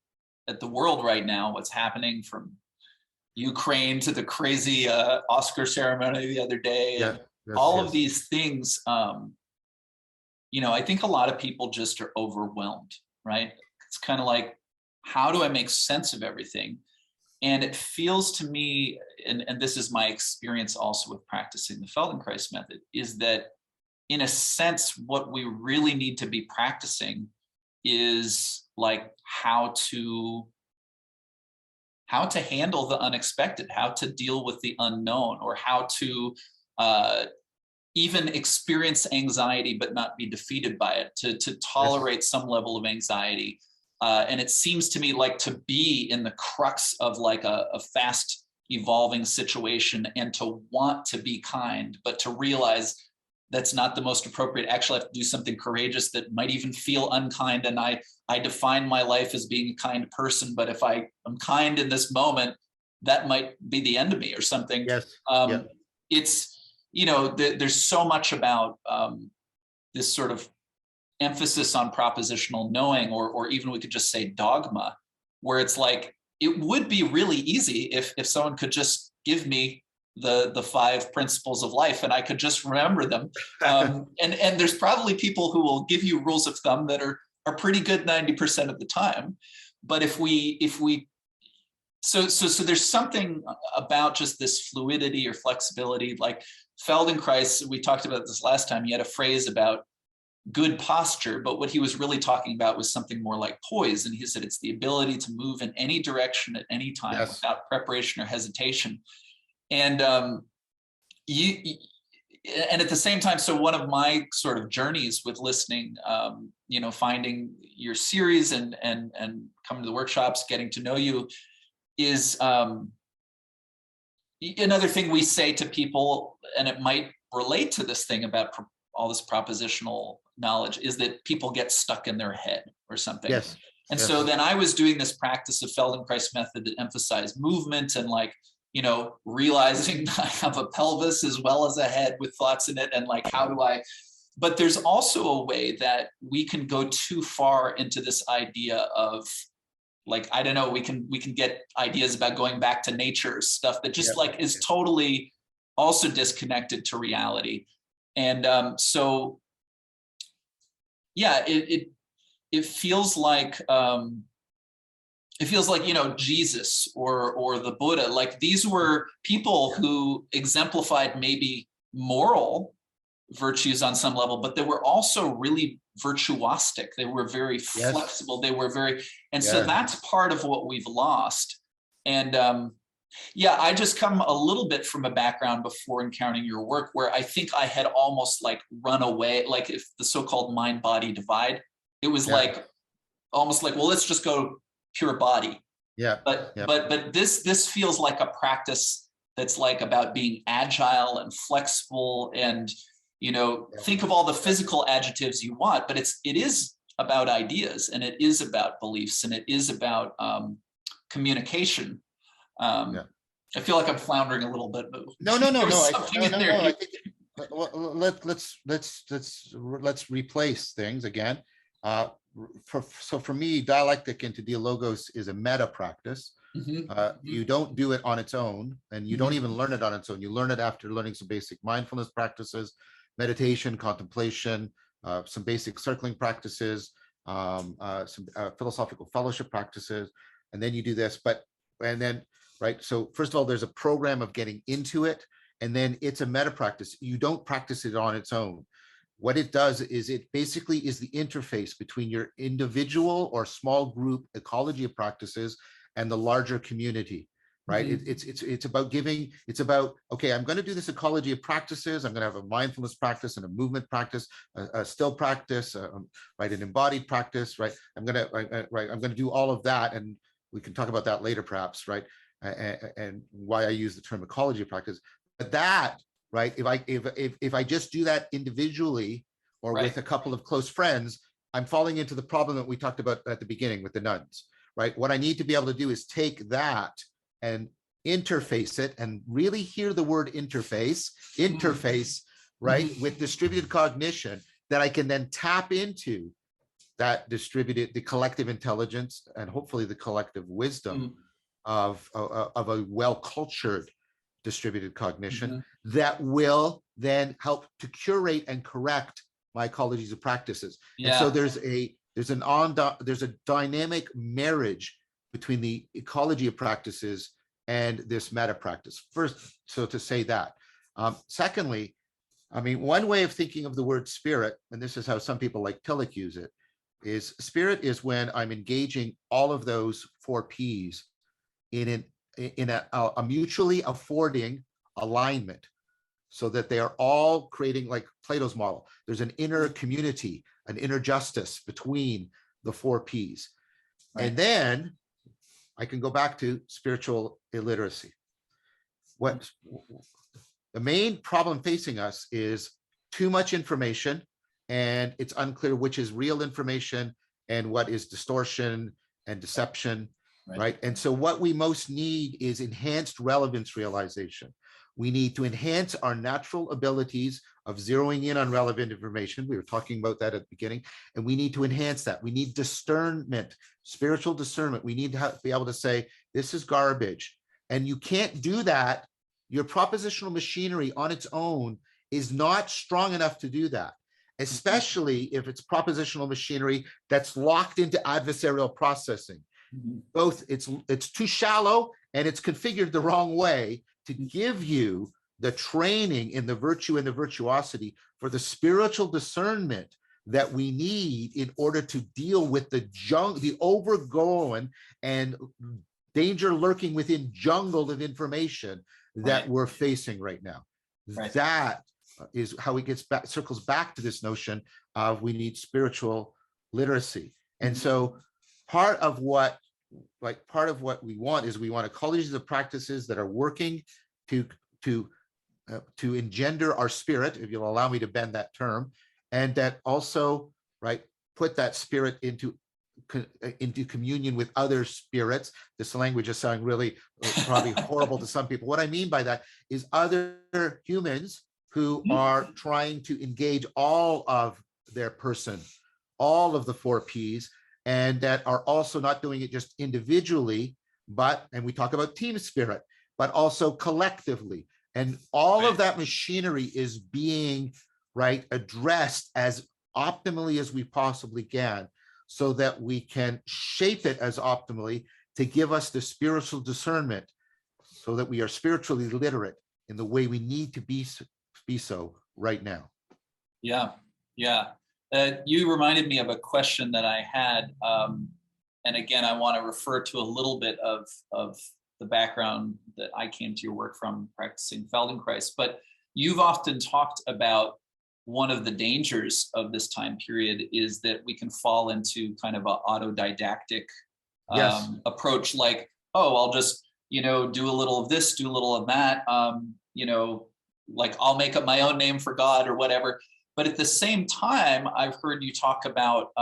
at the world right now, what's happening from Ukraine to the crazy Oscar ceremony the other day, and all of these things, I think a lot of people just are overwhelmed, right? It's kind of like, how do I make sense of everything? And it feels to me, and this is my experience also with practicing the Feldenkrais method, is that in a sense, what we really need to be practicing is like how to handle the unexpected, how to deal with the unknown, or how to even experience anxiety but not be defeated by it, to tolerate some level of anxiety. And it seems to me like to be in the crux of like a fast evolving situation, and to want to be kind, but to realize that's not the most appropriate. Actually, I have to do something courageous that might even feel unkind. And I define my life as being a kind person, but if I am kind in this moment, that might be the end of me or something. It's, there's so much about this sort of emphasis on propositional knowing, or even we could just say dogma, where it's like, it would be really easy if someone could just give me the 5 principles of life and I could just remember them. And there's probably people who will give you rules of thumb that are pretty good 90% of the time. But so there's something about just this fluidity or flexibility, like Feldenkrais, we talked about this last time, he had a phrase about good posture, but what he was really talking about was something more like poise. And he said it's the ability to move in any direction at any time without preparation or hesitation. And and at the same time, so one of my sort of journeys with listening, finding your series and coming to the workshops, getting to know you, is another thing we say to people, and it might relate to this thing about all this propositional knowledge, is that people get stuck in their head or something. Yes. And so then I was doing this practice of Feldenkrais method that emphasized movement and realizing I have a pelvis as well as a head with thoughts in it. And but there's also a way that we can go too far into this idea of I don't know, we can get ideas about going back to nature, stuff that just is totally also disconnected to reality. And so, yeah, it feels like, Jesus or the Buddha, these were people who exemplified maybe moral virtues on some level, but they were also really virtuostic. They were very flexible. They were very, and so that's part of what we've lost. And I just come a little bit from a background before encountering your work where I think I had almost run away, if the so-called mind-body divide, it was almost well, let's just go pure body. But this feels like a practice that's about being agile and flexible and think of all the physical adjectives you want, but it is about ideas, and it is about beliefs, and it is about communication. I feel like I'm floundering a little bit, but no. I think, let's replace things again. So for me, dialectic into Dialogos is a meta practice. You don't do it on its own, and you don't even learn it on its own. You learn it after learning some basic mindfulness practices, meditation, contemplation, some basic circling practices, some philosophical fellowship practices, and then you do this. So first of all, there's a program of getting into it, and then it's a meta practice. You don't practice it on its own. What it does is it basically is the interface between your individual or small group ecology of practices and the larger community. Right. It's about giving, it's about, okay, I'm going to do this ecology of practices. I'm going to have a mindfulness practice and a movement practice, a still practice, an embodied practice, right? I'm going to do all of that. And we can talk about that later, perhaps, right? And why I use the term ecology of practice. But that, right, if I just do that individually or with a couple of close friends, I'm falling into the problem that we talked about at the beginning with the nuns, right? What I need to be able to do is take that and interface it, and really hear the word interface, right, with distributed cognition, that I can then tap into that the collective intelligence and hopefully the collective wisdom of a well-cultured distributed cognition that will then help to curate and correct my ecologies of practices. And so there's a dynamic marriage between the ecology of practices and this meta practice. First, so to say that. Secondly, I mean, one way of thinking of the word spirit, and this is how some people like Tillich use it, is spirit is when I'm engaging all of those 4 Ps in a mutually affording alignment, so that they are all creating, like Plato's model, there's an inner community, an inner justice between the 4 Ps. And then I can go back to spiritual illiteracy. What the main problem facing us is too much information, and it's unclear which is real information and what is distortion and deception, right? And so what we most need is enhanced relevance realization. We need to enhance our natural abilities of zeroing in on relevant information. We were talking about that at the beginning, and we need to enhance that. We need discernment, spiritual discernment. We need to be able to say, this is garbage. And you can't do that. Your propositional machinery on its own is not strong enough to do that, especially if it's propositional machinery that's locked into adversarial processing. Both it's too shallow and it's configured the wrong way to give you the training in the virtue and the virtuosity for the spiritual discernment that we need in order to deal with the overgrown and danger lurking within jungle of information that we're facing right now. That is how it circles back to this notion of we need spiritual literacy. And so part of what we want is we want ecologies of practices that are working to engender our spirit, if you'll allow me to bend that term, and that also put that spirit into communion with other spirits. This language is sounding really probably horrible to some people. What I mean by that is other humans who are trying to engage all of their person, all of the 4 Ps, and that are also not doing it just individually, and we talk about team spirit, but also collectively. And all of that machinery is being addressed as optimally as we possibly can, so that we can shape it as optimally to give us the spiritual discernment, so that we are spiritually literate in the way we need to be so right now. Yeah. You reminded me of a question that I had, and again, I want to refer to a little bit of the background that I came to your work from, practicing Feldenkrais. But you've often talked about one of the dangers of this time period is that we can fall into kind of an autodidactic approach, like, oh, I'll just, do a little of this, do a little of that, like I'll make up my own name for God or whatever. But at the same time, I've heard you talk about,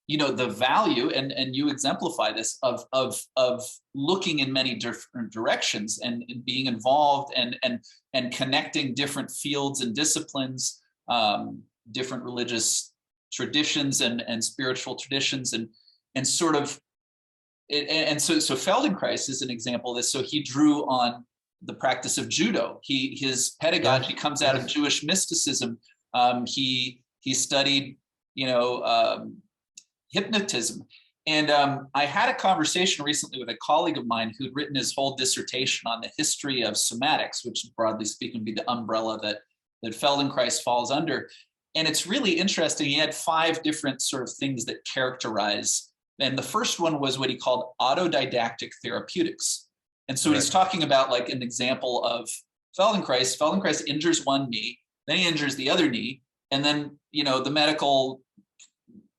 the value, and you exemplify this, of looking in many different directions and being involved and connecting different fields and disciplines, different religious traditions and spiritual traditions, and sort of, so Feldenkrais is an example of this. So he drew on the practice of judo. His pedagogy comes out of Jewish mysticism. He studied, hypnotism. And I had a conversation recently with a colleague of mine who'd written his whole dissertation on the history of somatics, which broadly speaking would be the umbrella that Feldenkrais falls under. And it's really interesting. He had 5 different sort of things that characterize. And the first one was what he called autodidactic therapeutics. And so he's talking about, like, an example of Feldenkrais. Feldenkrais injures one knee, then he injures the other knee. And then, the medical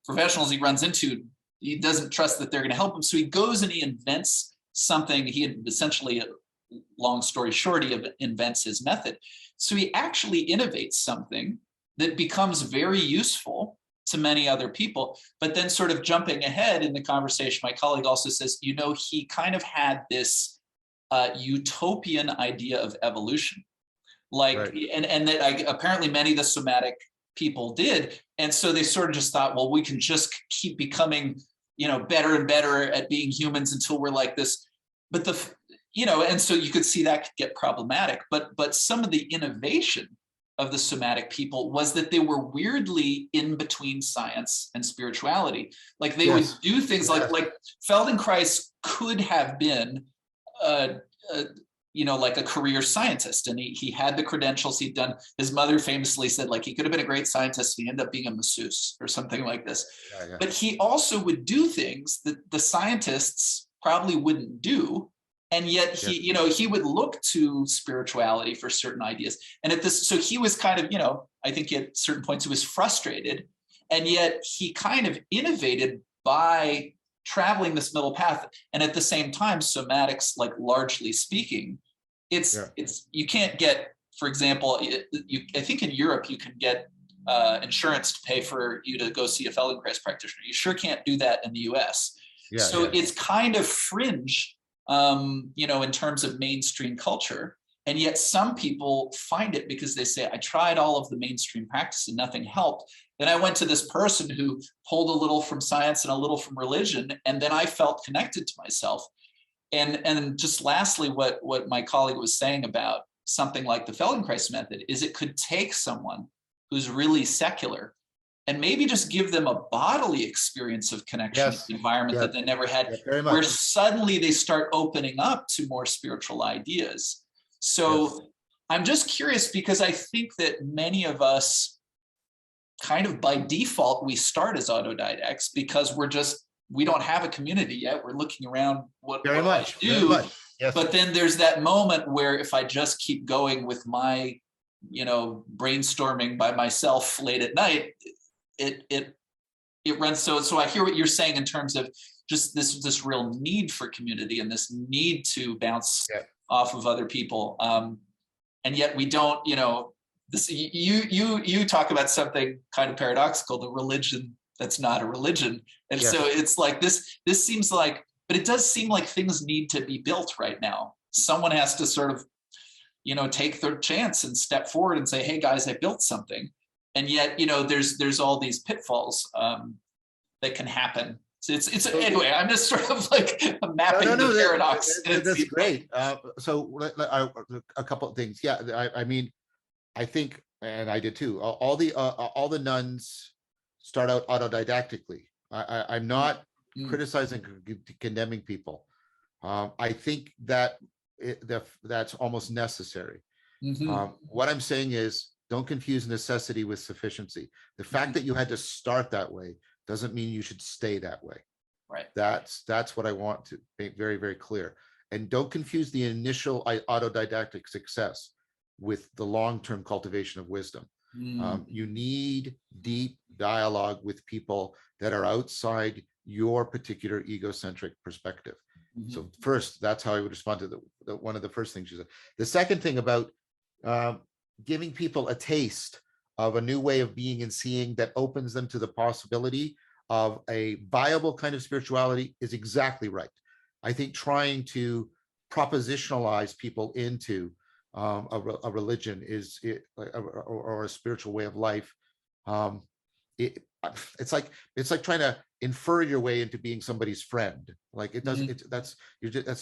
professionals he runs into, he doesn't trust that they're going to help him. So he goes and he invents something. He had essentially, long story short, he invents his method. So he actually innovates something that becomes very useful to many other people. But then, sort of jumping ahead in the conversation, my colleague also says, he kind of had this utopian idea of evolution, and that apparently many of the somatic people did. And so they sort of just thought, well, we can just keep becoming, better and better at being humans until we're like this. But and so you could see that could get problematic. But some of the innovation of the somatic people was that they were weirdly in between science and spirituality. Like they would do things like Feldenkrais could have been like a career scientist, and he had the credentials. He'd done, his mother famously said, like, he could have been a great scientist, he ended up being a masseuse or something like this. But he also would do things that the scientists probably wouldn't do, and yet he would look to spirituality for certain ideas. And so he was kind of, I think at certain points he was frustrated, and yet he kind of innovated by traveling this middle path. And at the same time, somatics, like, largely speaking, it's you can't get, for example, I think in Europe you can get insurance to pay for you to go see a Feldenkrais practitioner. You sure can't do that in the US. It's kind of fringe, in terms of mainstream culture. And yet some people find it because they say, I tried all of the mainstream practice and nothing helped. Then I went to this person who pulled a little from science and a little from religion, and then I felt connected to myself. And just lastly, what my colleague was saying about something like the Feldenkrais method is it could take someone who's really secular and maybe just give them a bodily experience of connection to the environment that they never had, where suddenly they start opening up to more spiritual ideas. So I'm just curious, because I think that many of us kind of by default, we start as autodidacts because we don't have a community yet. We're looking around what do I do? Yes. But then there's that moment where if I just keep going with my, brainstorming by myself late at night, it runs. So I hear what you're saying in terms of just this real need for community and this need to bounce off of other people. And yet we don't, this, you talk about something kind of paradoxical, the religion that's not a religion. And so it's like this seems like, but it does seem like things need to be built right now. Someone has to sort of, take their chance and step forward and say, hey guys, I built something. And yet, there's all these pitfalls that can happen. So it's anyway, I'm just sort of like mapping the paradox. That's great. So a couple of things. Yeah, I mean, I think, and I did too, all the nuns start out autodidactically. I'm not criticizing, condemning people. I think that that's almost necessary. What I'm saying is, don't confuse necessity with sufficiency. The fact that you had to start that way doesn't mean you should stay that way. Right. That's what I want to make very, very clear. And don't confuse the initial autodidactic success with the long-term cultivation of wisdom. You need deep dialogue with people that are outside your particular egocentric perspective. So first, that's how I would respond to one of the first things you said. The second thing about giving people a taste of a new way of being and seeing that opens them to the possibility of a viable kind of spirituality is exactly right. I think trying to propositionalize people into a religion or a spiritual way of life, it's like trying to infer your way into being somebody's friend. Like it doesn't. That's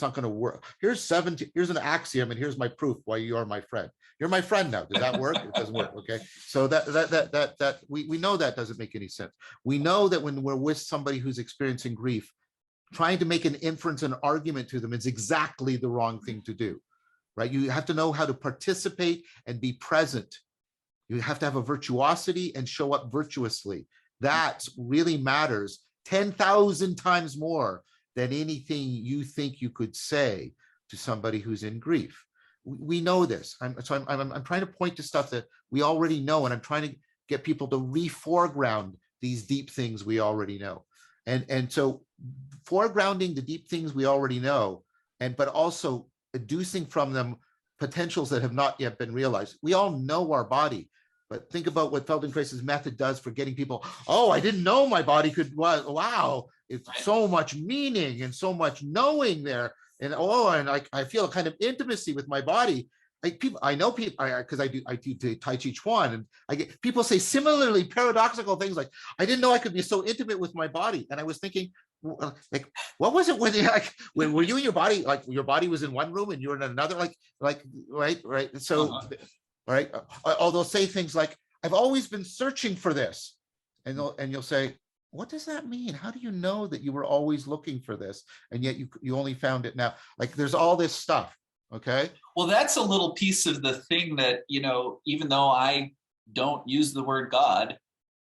not going to work. Here's an axiom, and here's my proof why you are my friend. You're my friend now. Does that work? It doesn't work. Okay. So that we know that doesn't make any sense. We know that when we're with somebody who's experiencing grief, trying to make an inference, an argument to them is exactly the wrong thing to do. Right? You have to know how to participate and be present. You have to have a virtuosity and show up virtuously. That really matters 10,000 times more than anything you think you could say to somebody who's in grief. We know this. I'm trying to point to stuff that we already know, and I'm trying to get people to re-foreground these deep things we already know. And so foregrounding the deep things we already know, but also deducing from them potentials that have not yet been realized. We all know our body, but think about what Feldenkrais's method does for getting people, oh, I didn't know my body could, wow, it's so much meaning and so much knowing there. And I feel a kind of intimacy with my body. Like people, I know people, because I do Tai Chi Chuan, and I get people say similarly paradoxical things like, I didn't know I could be so intimate with my body. And I was thinking, like, what was it when when were you in your body, like your body was in one room and you were in another, right? So, right. Or they'll say things like, I've always been searching for this. And you'll say, what does that mean? How do you know that you were always looking for this? And yet you only found it now. Like there's all this stuff. Okay. Well, that's a little piece of the thing that, even though I don't use the word God,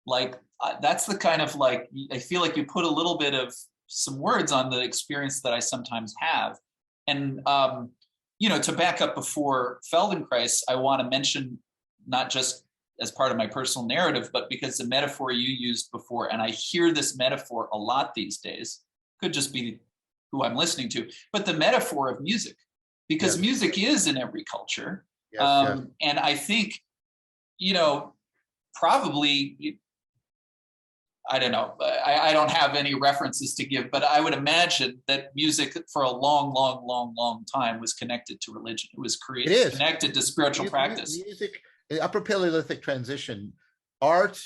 like that's the kind of like, I feel like you put a little bit of some words on the experience that I sometimes have. And, to back up before Feldenkrais, I want to mention, not just as part of my personal narrative, but because the metaphor you used before, and I hear this metaphor a lot these days, could just be who I'm listening to, but the metaphor of music. Because music is in every culture. And I think, probably, I don't know, I don't have any references to give, but I would imagine that music for a long, long, long, long time was connected to religion. It was connected to spiritual practice. Music, Upper Paleolithic transition, art,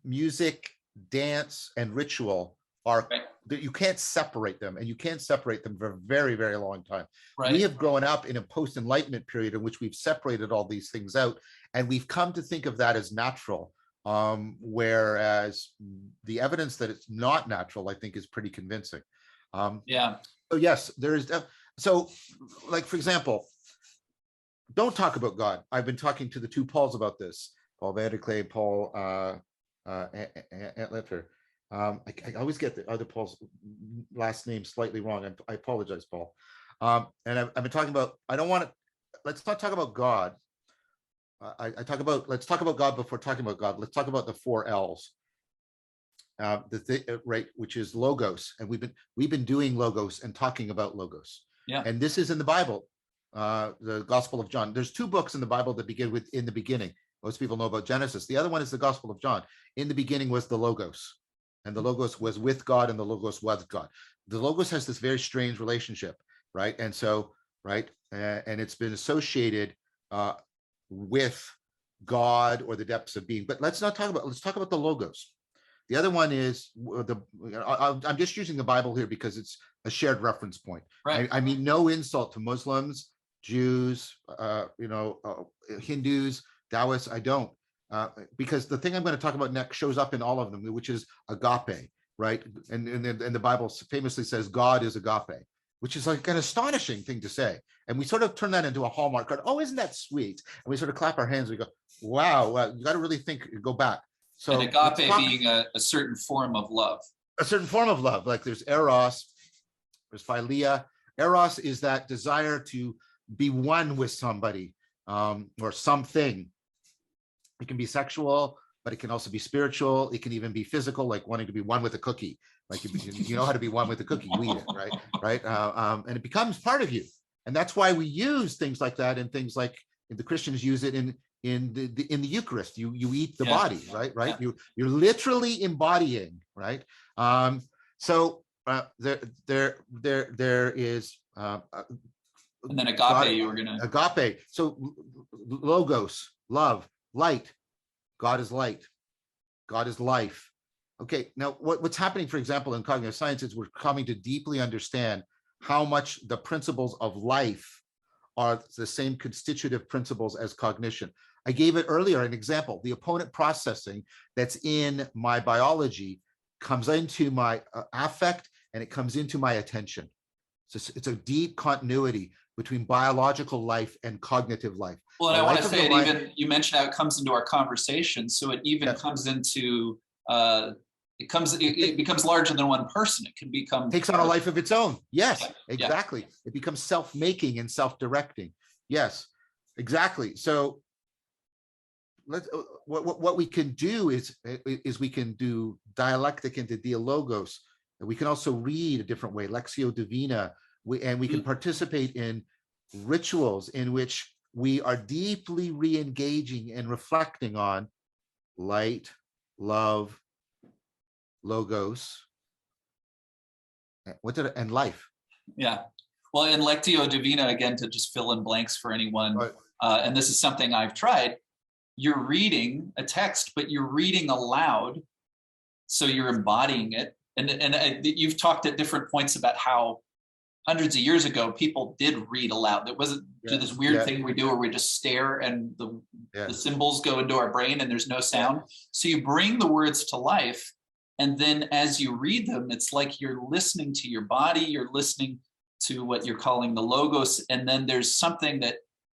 music, dance, and ritual are that you can't separate them, and you can't separate them for a very, very long time. Right. We have grown up in a post-enlightenment period in which we've separated all these things out, and we've come to think of that as natural, whereas the evidence that it's not natural, I think, is pretty convincing. So yes, there is. So, like for example, don't talk about God. I've been talking to the two Pauls about this, Paul Vanderklay, Paul Antletter. I always get the other Paul's last name slightly wrong. I apologize, Paul. And I've been talking about, I don't want to, let's not talk about God. Let's talk about God before talking about God. Let's talk about the 4 L's. Right, which is logos. And we've been doing logos and talking about logos. Yeah. And this is in the Bible, the Gospel of John. There's 2 books in the Bible that begin with "in the beginning." Most people know about Genesis. The other one is the Gospel of John. In the beginning was the Logos, and the Logos was with God, and the Logos was God. The Logos has this very strange relationship, right? And so, right, and it's been associated with God or the depths of being. But let's talk about the Logos. The other one is I'm just using the Bible here because it's a shared reference point. Right. I mean, no insult to Muslims, Jews, Hindus, Taoists. I don't, because the thing I'm going to talk about next shows up in all of them, which is agape, right? And the Bible famously says God is agape, which is like an astonishing thing to say. And we sort of turn that into a hallmark card. Oh, isn't that sweet? And we sort of clap our hands. We go, wow, you got to really think, go back. So, and agape being a certain form of love. A certain form of love. Like there's eros, there's philia. Eros is that desire to be one with somebody or something. It can be sexual, but it can also be spiritual. It can even be physical, like wanting to be one with a cookie. Like you know how to be one with a cookie, you eat it, right? Right. And it becomes part of you. And that's why we use things like that, and things like the Christians use it in the Eucharist. You eat the body, right? Yeah. You're literally embodying, right? So there is and then agape, God, you were gonna agape. So logos, love, light. God is light. God is life. Okay, now what's happening, for example, in cognitive science is we're coming to deeply understand how much the principles of life are the same constitutive principles as cognition. I gave it earlier an example. The opponent processing that's in my biology comes into my affect, and it comes into my attention. So it's a deep continuity between biological life and cognitive life. Well, and I want to say it even, you mentioned how it comes into our conversation. So it even comes into, it becomes larger than one person. It can become. Takes on a life of its own. Yes, exactly. Yeah. It becomes self-making and self-directing. Yes, exactly. So what we can do is we can do dialectic into dialogos, and we can also read a different way, lectio divina, and we can participate in rituals in which we are deeply re-engaging and reflecting on light, love, logos, and life. Yeah. Well, in lectio divina, again, to just fill in blanks for anyone, right. And this is something I've tried, you're reading a text, but you're reading aloud, so you're embodying it. And you've talked at different points about how hundreds of years ago people did read aloud. There wasn't this weird thing we do where we just stare and the symbols go into our brain and there's no sound. So you bring the words to life, and then as you read them, it's like you're listening to your body, you're listening to what you're calling the logos, and then there's something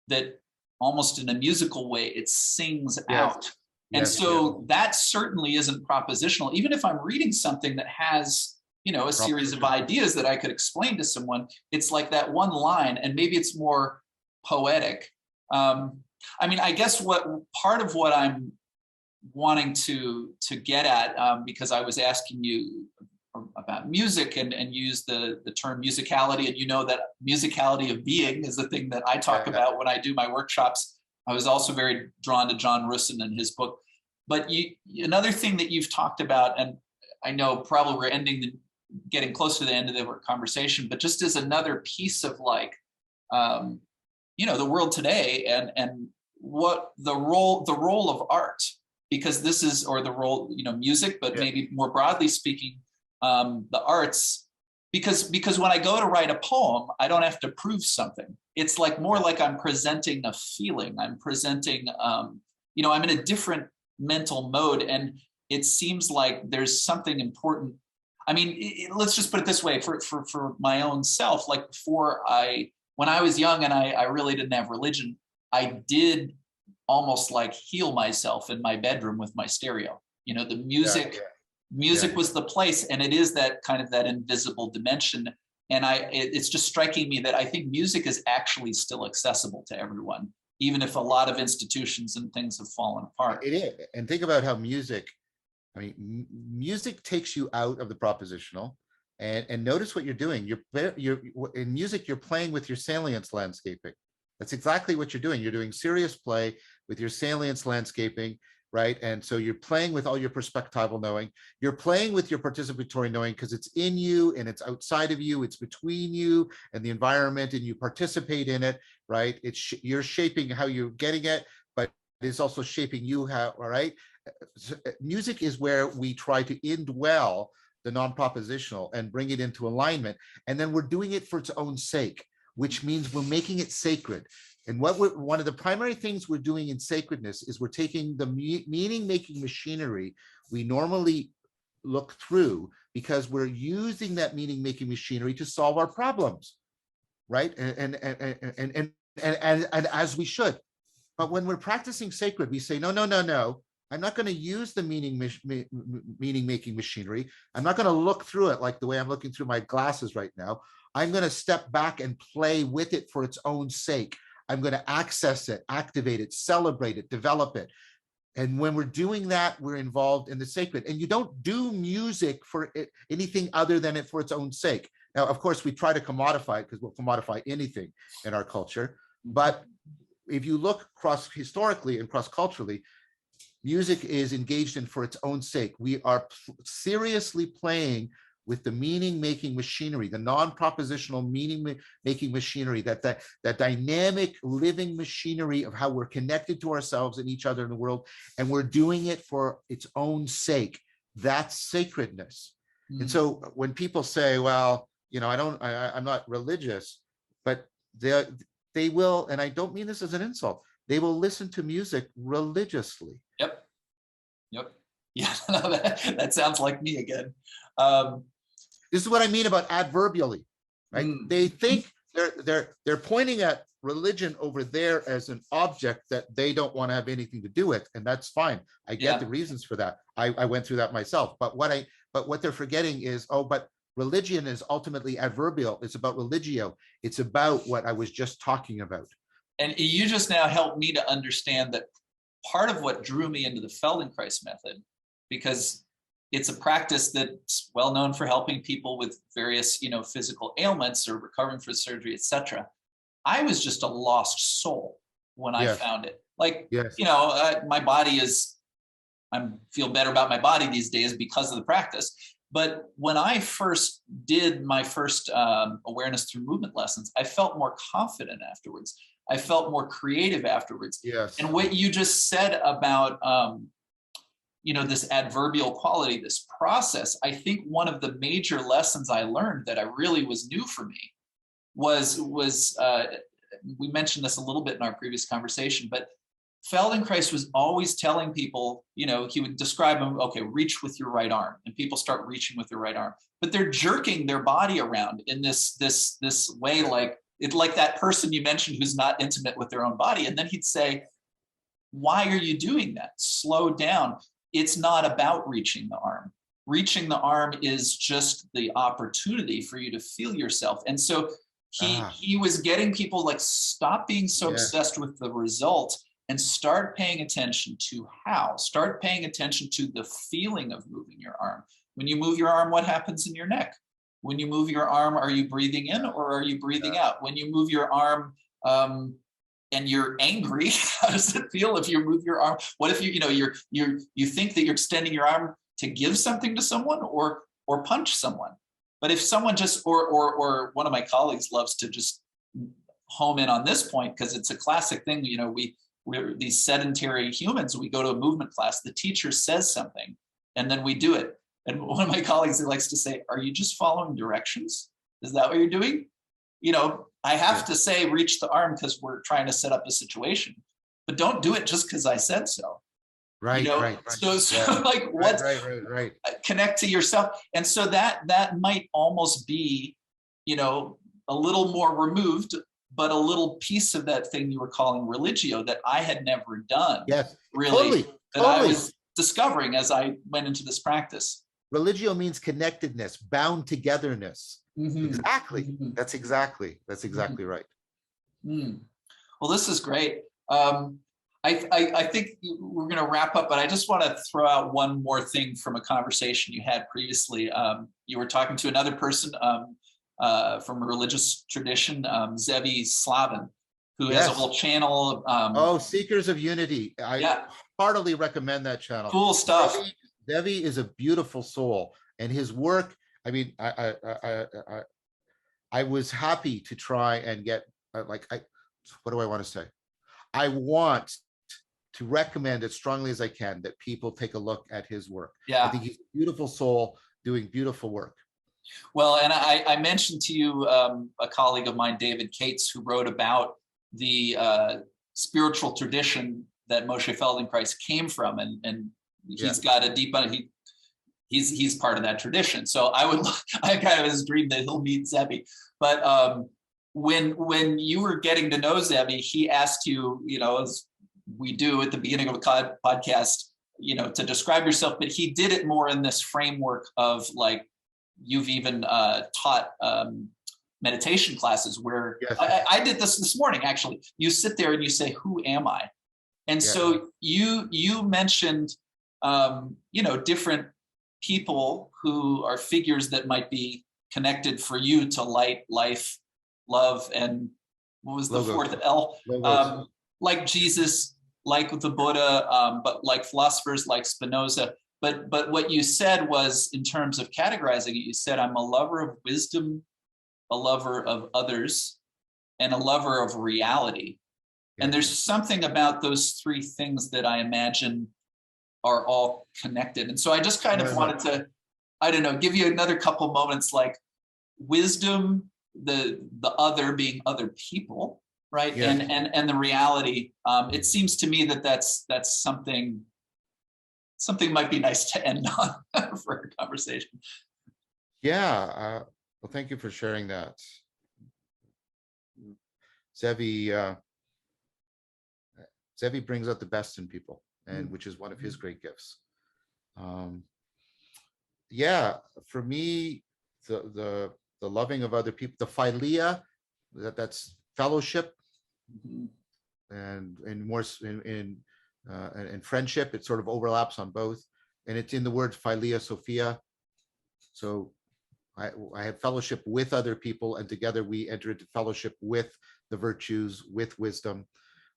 that almost in a musical way, it sings out. And so that certainly isn't propositional. Even if I'm reading something that has, a series of ideas that I could explain to someone, it's like that one line, and maybe it's more poetic. I guess part of what I'm wanting to get at, because I was asking you about music and use the term musicality, and you know that musicality of being is the thing that I talk about when I do my workshops. I was also very drawn to John Russin and his book. But another thing that you've talked about, and I know probably we're getting close to the end of the conversation, but just as another piece of the world today and what the role of art, because this is, or the role, music, but maybe more broadly speaking, the arts, because when I go to write a poem, I don't have to prove something. It's more like I'm presenting a feeling. I'm presenting, I'm in a different mental mode, and it seems like there's something important. Let's just put it this way, for my own self, when I was young and I really didn't have religion, I did almost like heal myself in my bedroom with my stereo. You know, the music was the place, and it is that kind of that invisible dimension. And it's just striking me that I think music is actually still accessible to everyone, even if a lot of institutions and things have fallen apart. It is. And think about how music, I mean, music takes you out of the propositional, and notice what you're doing. You're in music, you're playing with your salience landscaping. That's exactly what you're doing. You're doing serious play with your salience landscaping, right? And so you're playing with all your perspectival knowing. You're playing with your participatory knowing because it's in you and it's outside of you. It's between you and the environment, and you participate in it, right? You're shaping how you're getting it, but it's also shaping you how, all right? Music is where we try to indwell the non-propositional and bring it into alignment. And then we're doing it for its own sake, which means we're making it sacred. And one of the primary things we're doing in sacredness is we're taking the meaning-making machinery we normally look through, because we're using that meaning-making machinery to solve our problems, right? And as we should. But when we're practicing sacred, we say, no, no, no, no. I'm not going to use the meaning-making machinery. I'm not going to look through it like the way I'm looking through my glasses right now. I'm going to step back and play with it for its own sake. I'm going to access it, activate it, celebrate it, develop it. And when we're doing that, we're involved in the sacred. And you don't do music for anything other than it for its own sake. Now, of course, we try to commodify it because we'll commodify anything in our culture. But if you look historically and cross-culturally, music is engaged in for its own sake. We are seriously playing with the meaning-making machinery, the non-propositional meaning-making machinery, that dynamic living machinery of how we're connected to ourselves and each other in the world, and we're doing it for its own sake. That's sacredness. And so when people say, well, you know, I'm not religious, but they will, and I don't mean this as an insult, they will listen to music religiously. Yep. Yeah, that sounds like me again. This is what I mean about adverbially, right? They think they're pointing at religion over there as an object that they don't want to have anything to do with, and that's fine. I get the reasons for that. I went through that myself. But what they're forgetting is, but religion is ultimately adverbial. It's about religio. It's about what I was just talking about. And you just now helped me to understand that part of what drew me into the Feldenkrais method, because it's a practice that's well known for helping people with various, you know, physical ailments or recovering from surgery, etc. I was just a lost soul when I found it. Like, you know, my body I feel better about my body these days because of the practice. But when I first did my first awareness through movement lessons, I felt more confident afterwards. I felt more creative afterwards. And what you just said about, you know, this adverbial quality, this process, I think one of the major lessons I learned that I really was new for me was we mentioned this a little bit in our previous conversation, but Feldenkrais was always telling people, you know, he would describe them, okay, reach with your right arm, and people start reaching with their right arm, but they're jerking their body around in this way, like that person you mentioned who's not intimate with their own body. And then he'd say, why are you doing that? Slow down. It's not about reaching the arm. Reaching the arm is just the opportunity for you to feel yourself. And so he was getting people like, stop being so obsessed with the result and start paying attention to how. Start paying attention to the feeling of moving your arm. When you move your arm, what happens in your neck? When you move your arm, are you breathing in or are you breathing out? When you move your arm and you're angry, how does it feel if you move your arm? What if you think that you're extending your arm to give something to someone or punch someone? But if someone just, or one of my colleagues loves to just home in on this point because it's a classic thing, you know, we're these sedentary humans, we go to a movement class, the teacher says something, and then we do it. And one of my colleagues likes to say, are you just following directions? Is that what you're doing? You know, I have to say, reach the arm because we're trying to set up a situation, but don't do it just because I said so. Right, you know? right. So like what? Right. Connect to yourself. And so that might almost be, you know, a little more removed, but a little piece of that thing you were calling religio that I had never done, Yes, really, totally, that I totally. was discovering as I went into this practice. Religio means connectedness, bound-together-ness. Exactly. That's exactly right. Well, this is great. I think we're going to wrap up, but I just want to throw out one more thing from a conversation you had previously. You were talking to another person from a religious tradition, Zevi Slavin, who has a whole channel. Oh, Seekers of Unity. I heartily recommend that channel. Cool stuff. Zevi is a beautiful soul, and his work, I mean, I was happy to try and get, what do I want to say? I want to recommend as strongly as I can that people take a look at his work. Yeah. I think he's a beautiful soul doing beautiful work. Well, and I mentioned to you a colleague of mine, David Cates, who wrote about the spiritual tradition that Moshe Feldenkrais came from, and he's got a deep, he's part of that tradition. So I kind of has a dream that he'll meet Zevi. But when you were getting to know Zevi, he asked you, as we do at the beginning of a podcast, to describe yourself, but he did it more in this framework of like, you've even taught meditation classes where I did this morning, actually. You sit there and you say, who am I? And so you mentioned, different people who are figures that might be connected for you to light, life, love, and what was the fourth L? Like Jesus, like the Buddha, but like philosophers like Spinoza. But what you said was, in terms of categorizing it, you said, I'm a lover of wisdom, a lover of others, and a lover of reality. And there's something about those three things that I imagine are all connected. And so I just kind of wanted to, I don't know, give you another couple moments, like wisdom, the other being other people, right? And the reality. It seems to me that that's something might be nice to end on for a conversation. Yeah. Well, thank you for sharing that. Zevi brings out the best in people, and which is one of his great gifts. For me, the loving of other people, the philia, that's fellowship, and more in friendship, it sort of overlaps on both, and it's in the word philia sophia. So I have fellowship with other people, and together we enter into fellowship with the virtues, with wisdom.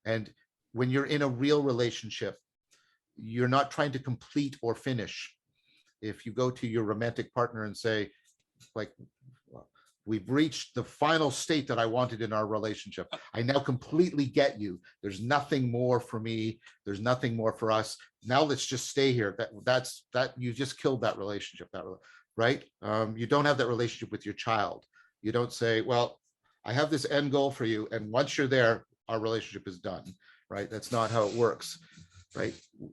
And when you're in a real relationship, you're not trying to complete or finish. If you go to your romantic partner and say, like, we've reached the final state that I wanted in our relationship. I now completely get you. There's nothing more for me. There's nothing more for us. Now let's just stay here. That's you just killed that relationship, right? You don't have that relationship with your child. You don't say, well, I have this end goal for you, and once you're there, our relationship is done, right? That's not how it works, right?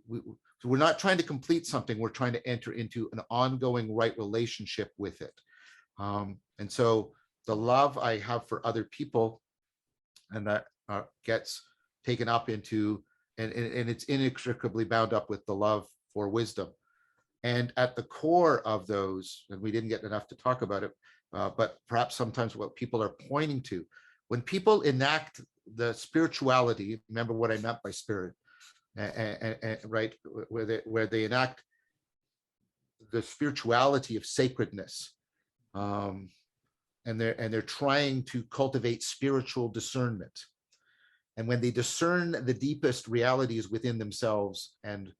So we're not trying to complete something. We're trying to enter into an ongoing right relationship with it. And so the love I have for other people, and that gets taken up into, and it's inextricably bound up with the love for wisdom. And at the core of those, and we didn't get enough to talk about it, but perhaps sometimes what people are pointing to, when people enact the spirituality, remember what I meant by spirit, right, where they enact the spirituality of sacredness, and they're trying to cultivate spiritual discernment. And when they discern the deepest realities within themselves and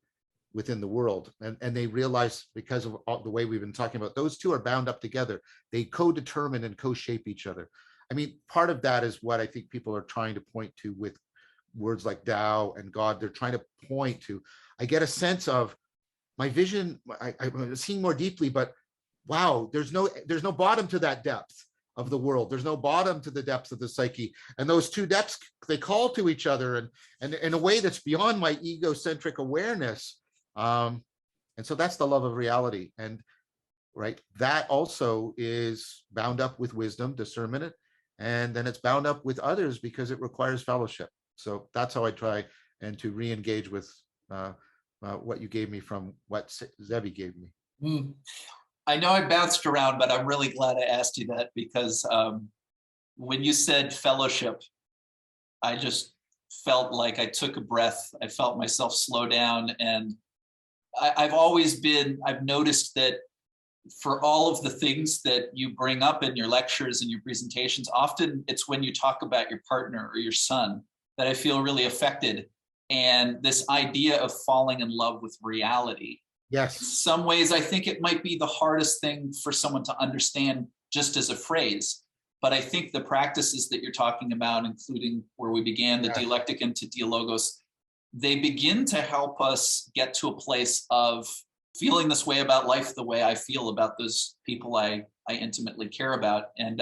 within the world, and they realize, because of the way we've been talking about, those two are bound up together. They co-determine and co-shape each other. I mean, part of that is what I think people are trying to point to with words like Tao and God. They're trying to point to, I get a sense of my vision, I'm seeing more deeply, but wow, there's no bottom to that depth of the world. There's no bottom to the depths of the psyche. And those two depths, they call to each other, and in a way that's beyond my ego-centric awareness. And so that's the love of reality. And right, that also is bound up with wisdom, discernment, and then it's bound up with others because it requires fellowship. So that's how I try and to re-engage with what you gave me from what Zevi gave me. I know I bounced around, but I'm really glad I asked you that, because when you said fellowship, I just felt like I took a breath. I felt myself slow down. And I've noticed that for all of the things that you bring up in your lectures and your presentations, often it's when you talk about your partner or your son that I feel really affected. And this idea of falling in love with reality. Yes. In some ways, I think it might be the hardest thing for someone to understand just as a phrase. But I think the practices that you're talking about, including where we began, the Dialectic into Dialogos, they begin to help us get to a place of feeling this way about life the way I feel about those people I intimately care about. And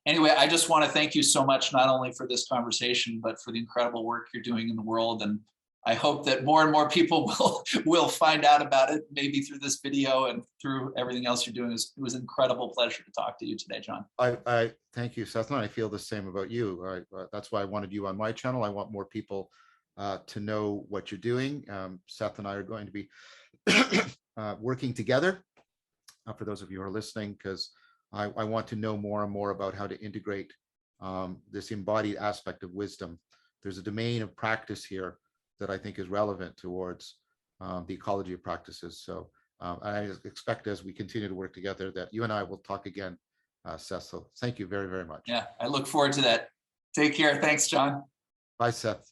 anyway, I just want to thank you so much, not only for this conversation, but for the incredible work you're doing in the world. And I hope that more and more people will find out about it, maybe through this video and through everything else you're doing. It was an incredible pleasure to talk to you today, John. I thank you, Seth, and I feel the same about you. That's why I wanted you on my channel. I want more people to know what you're doing. Seth and I are going to be working together, for those of you who are listening, because I want to know more and more about how to integrate this embodied aspect of wisdom. There's a domain of practice here that I think is relevant towards the ecology of practices. So I expect, as we continue to work together, that you and I will talk again, Seth. So thank you very, very much. Yeah, I look forward to that. Take care. Thanks, John. Bye, Seth.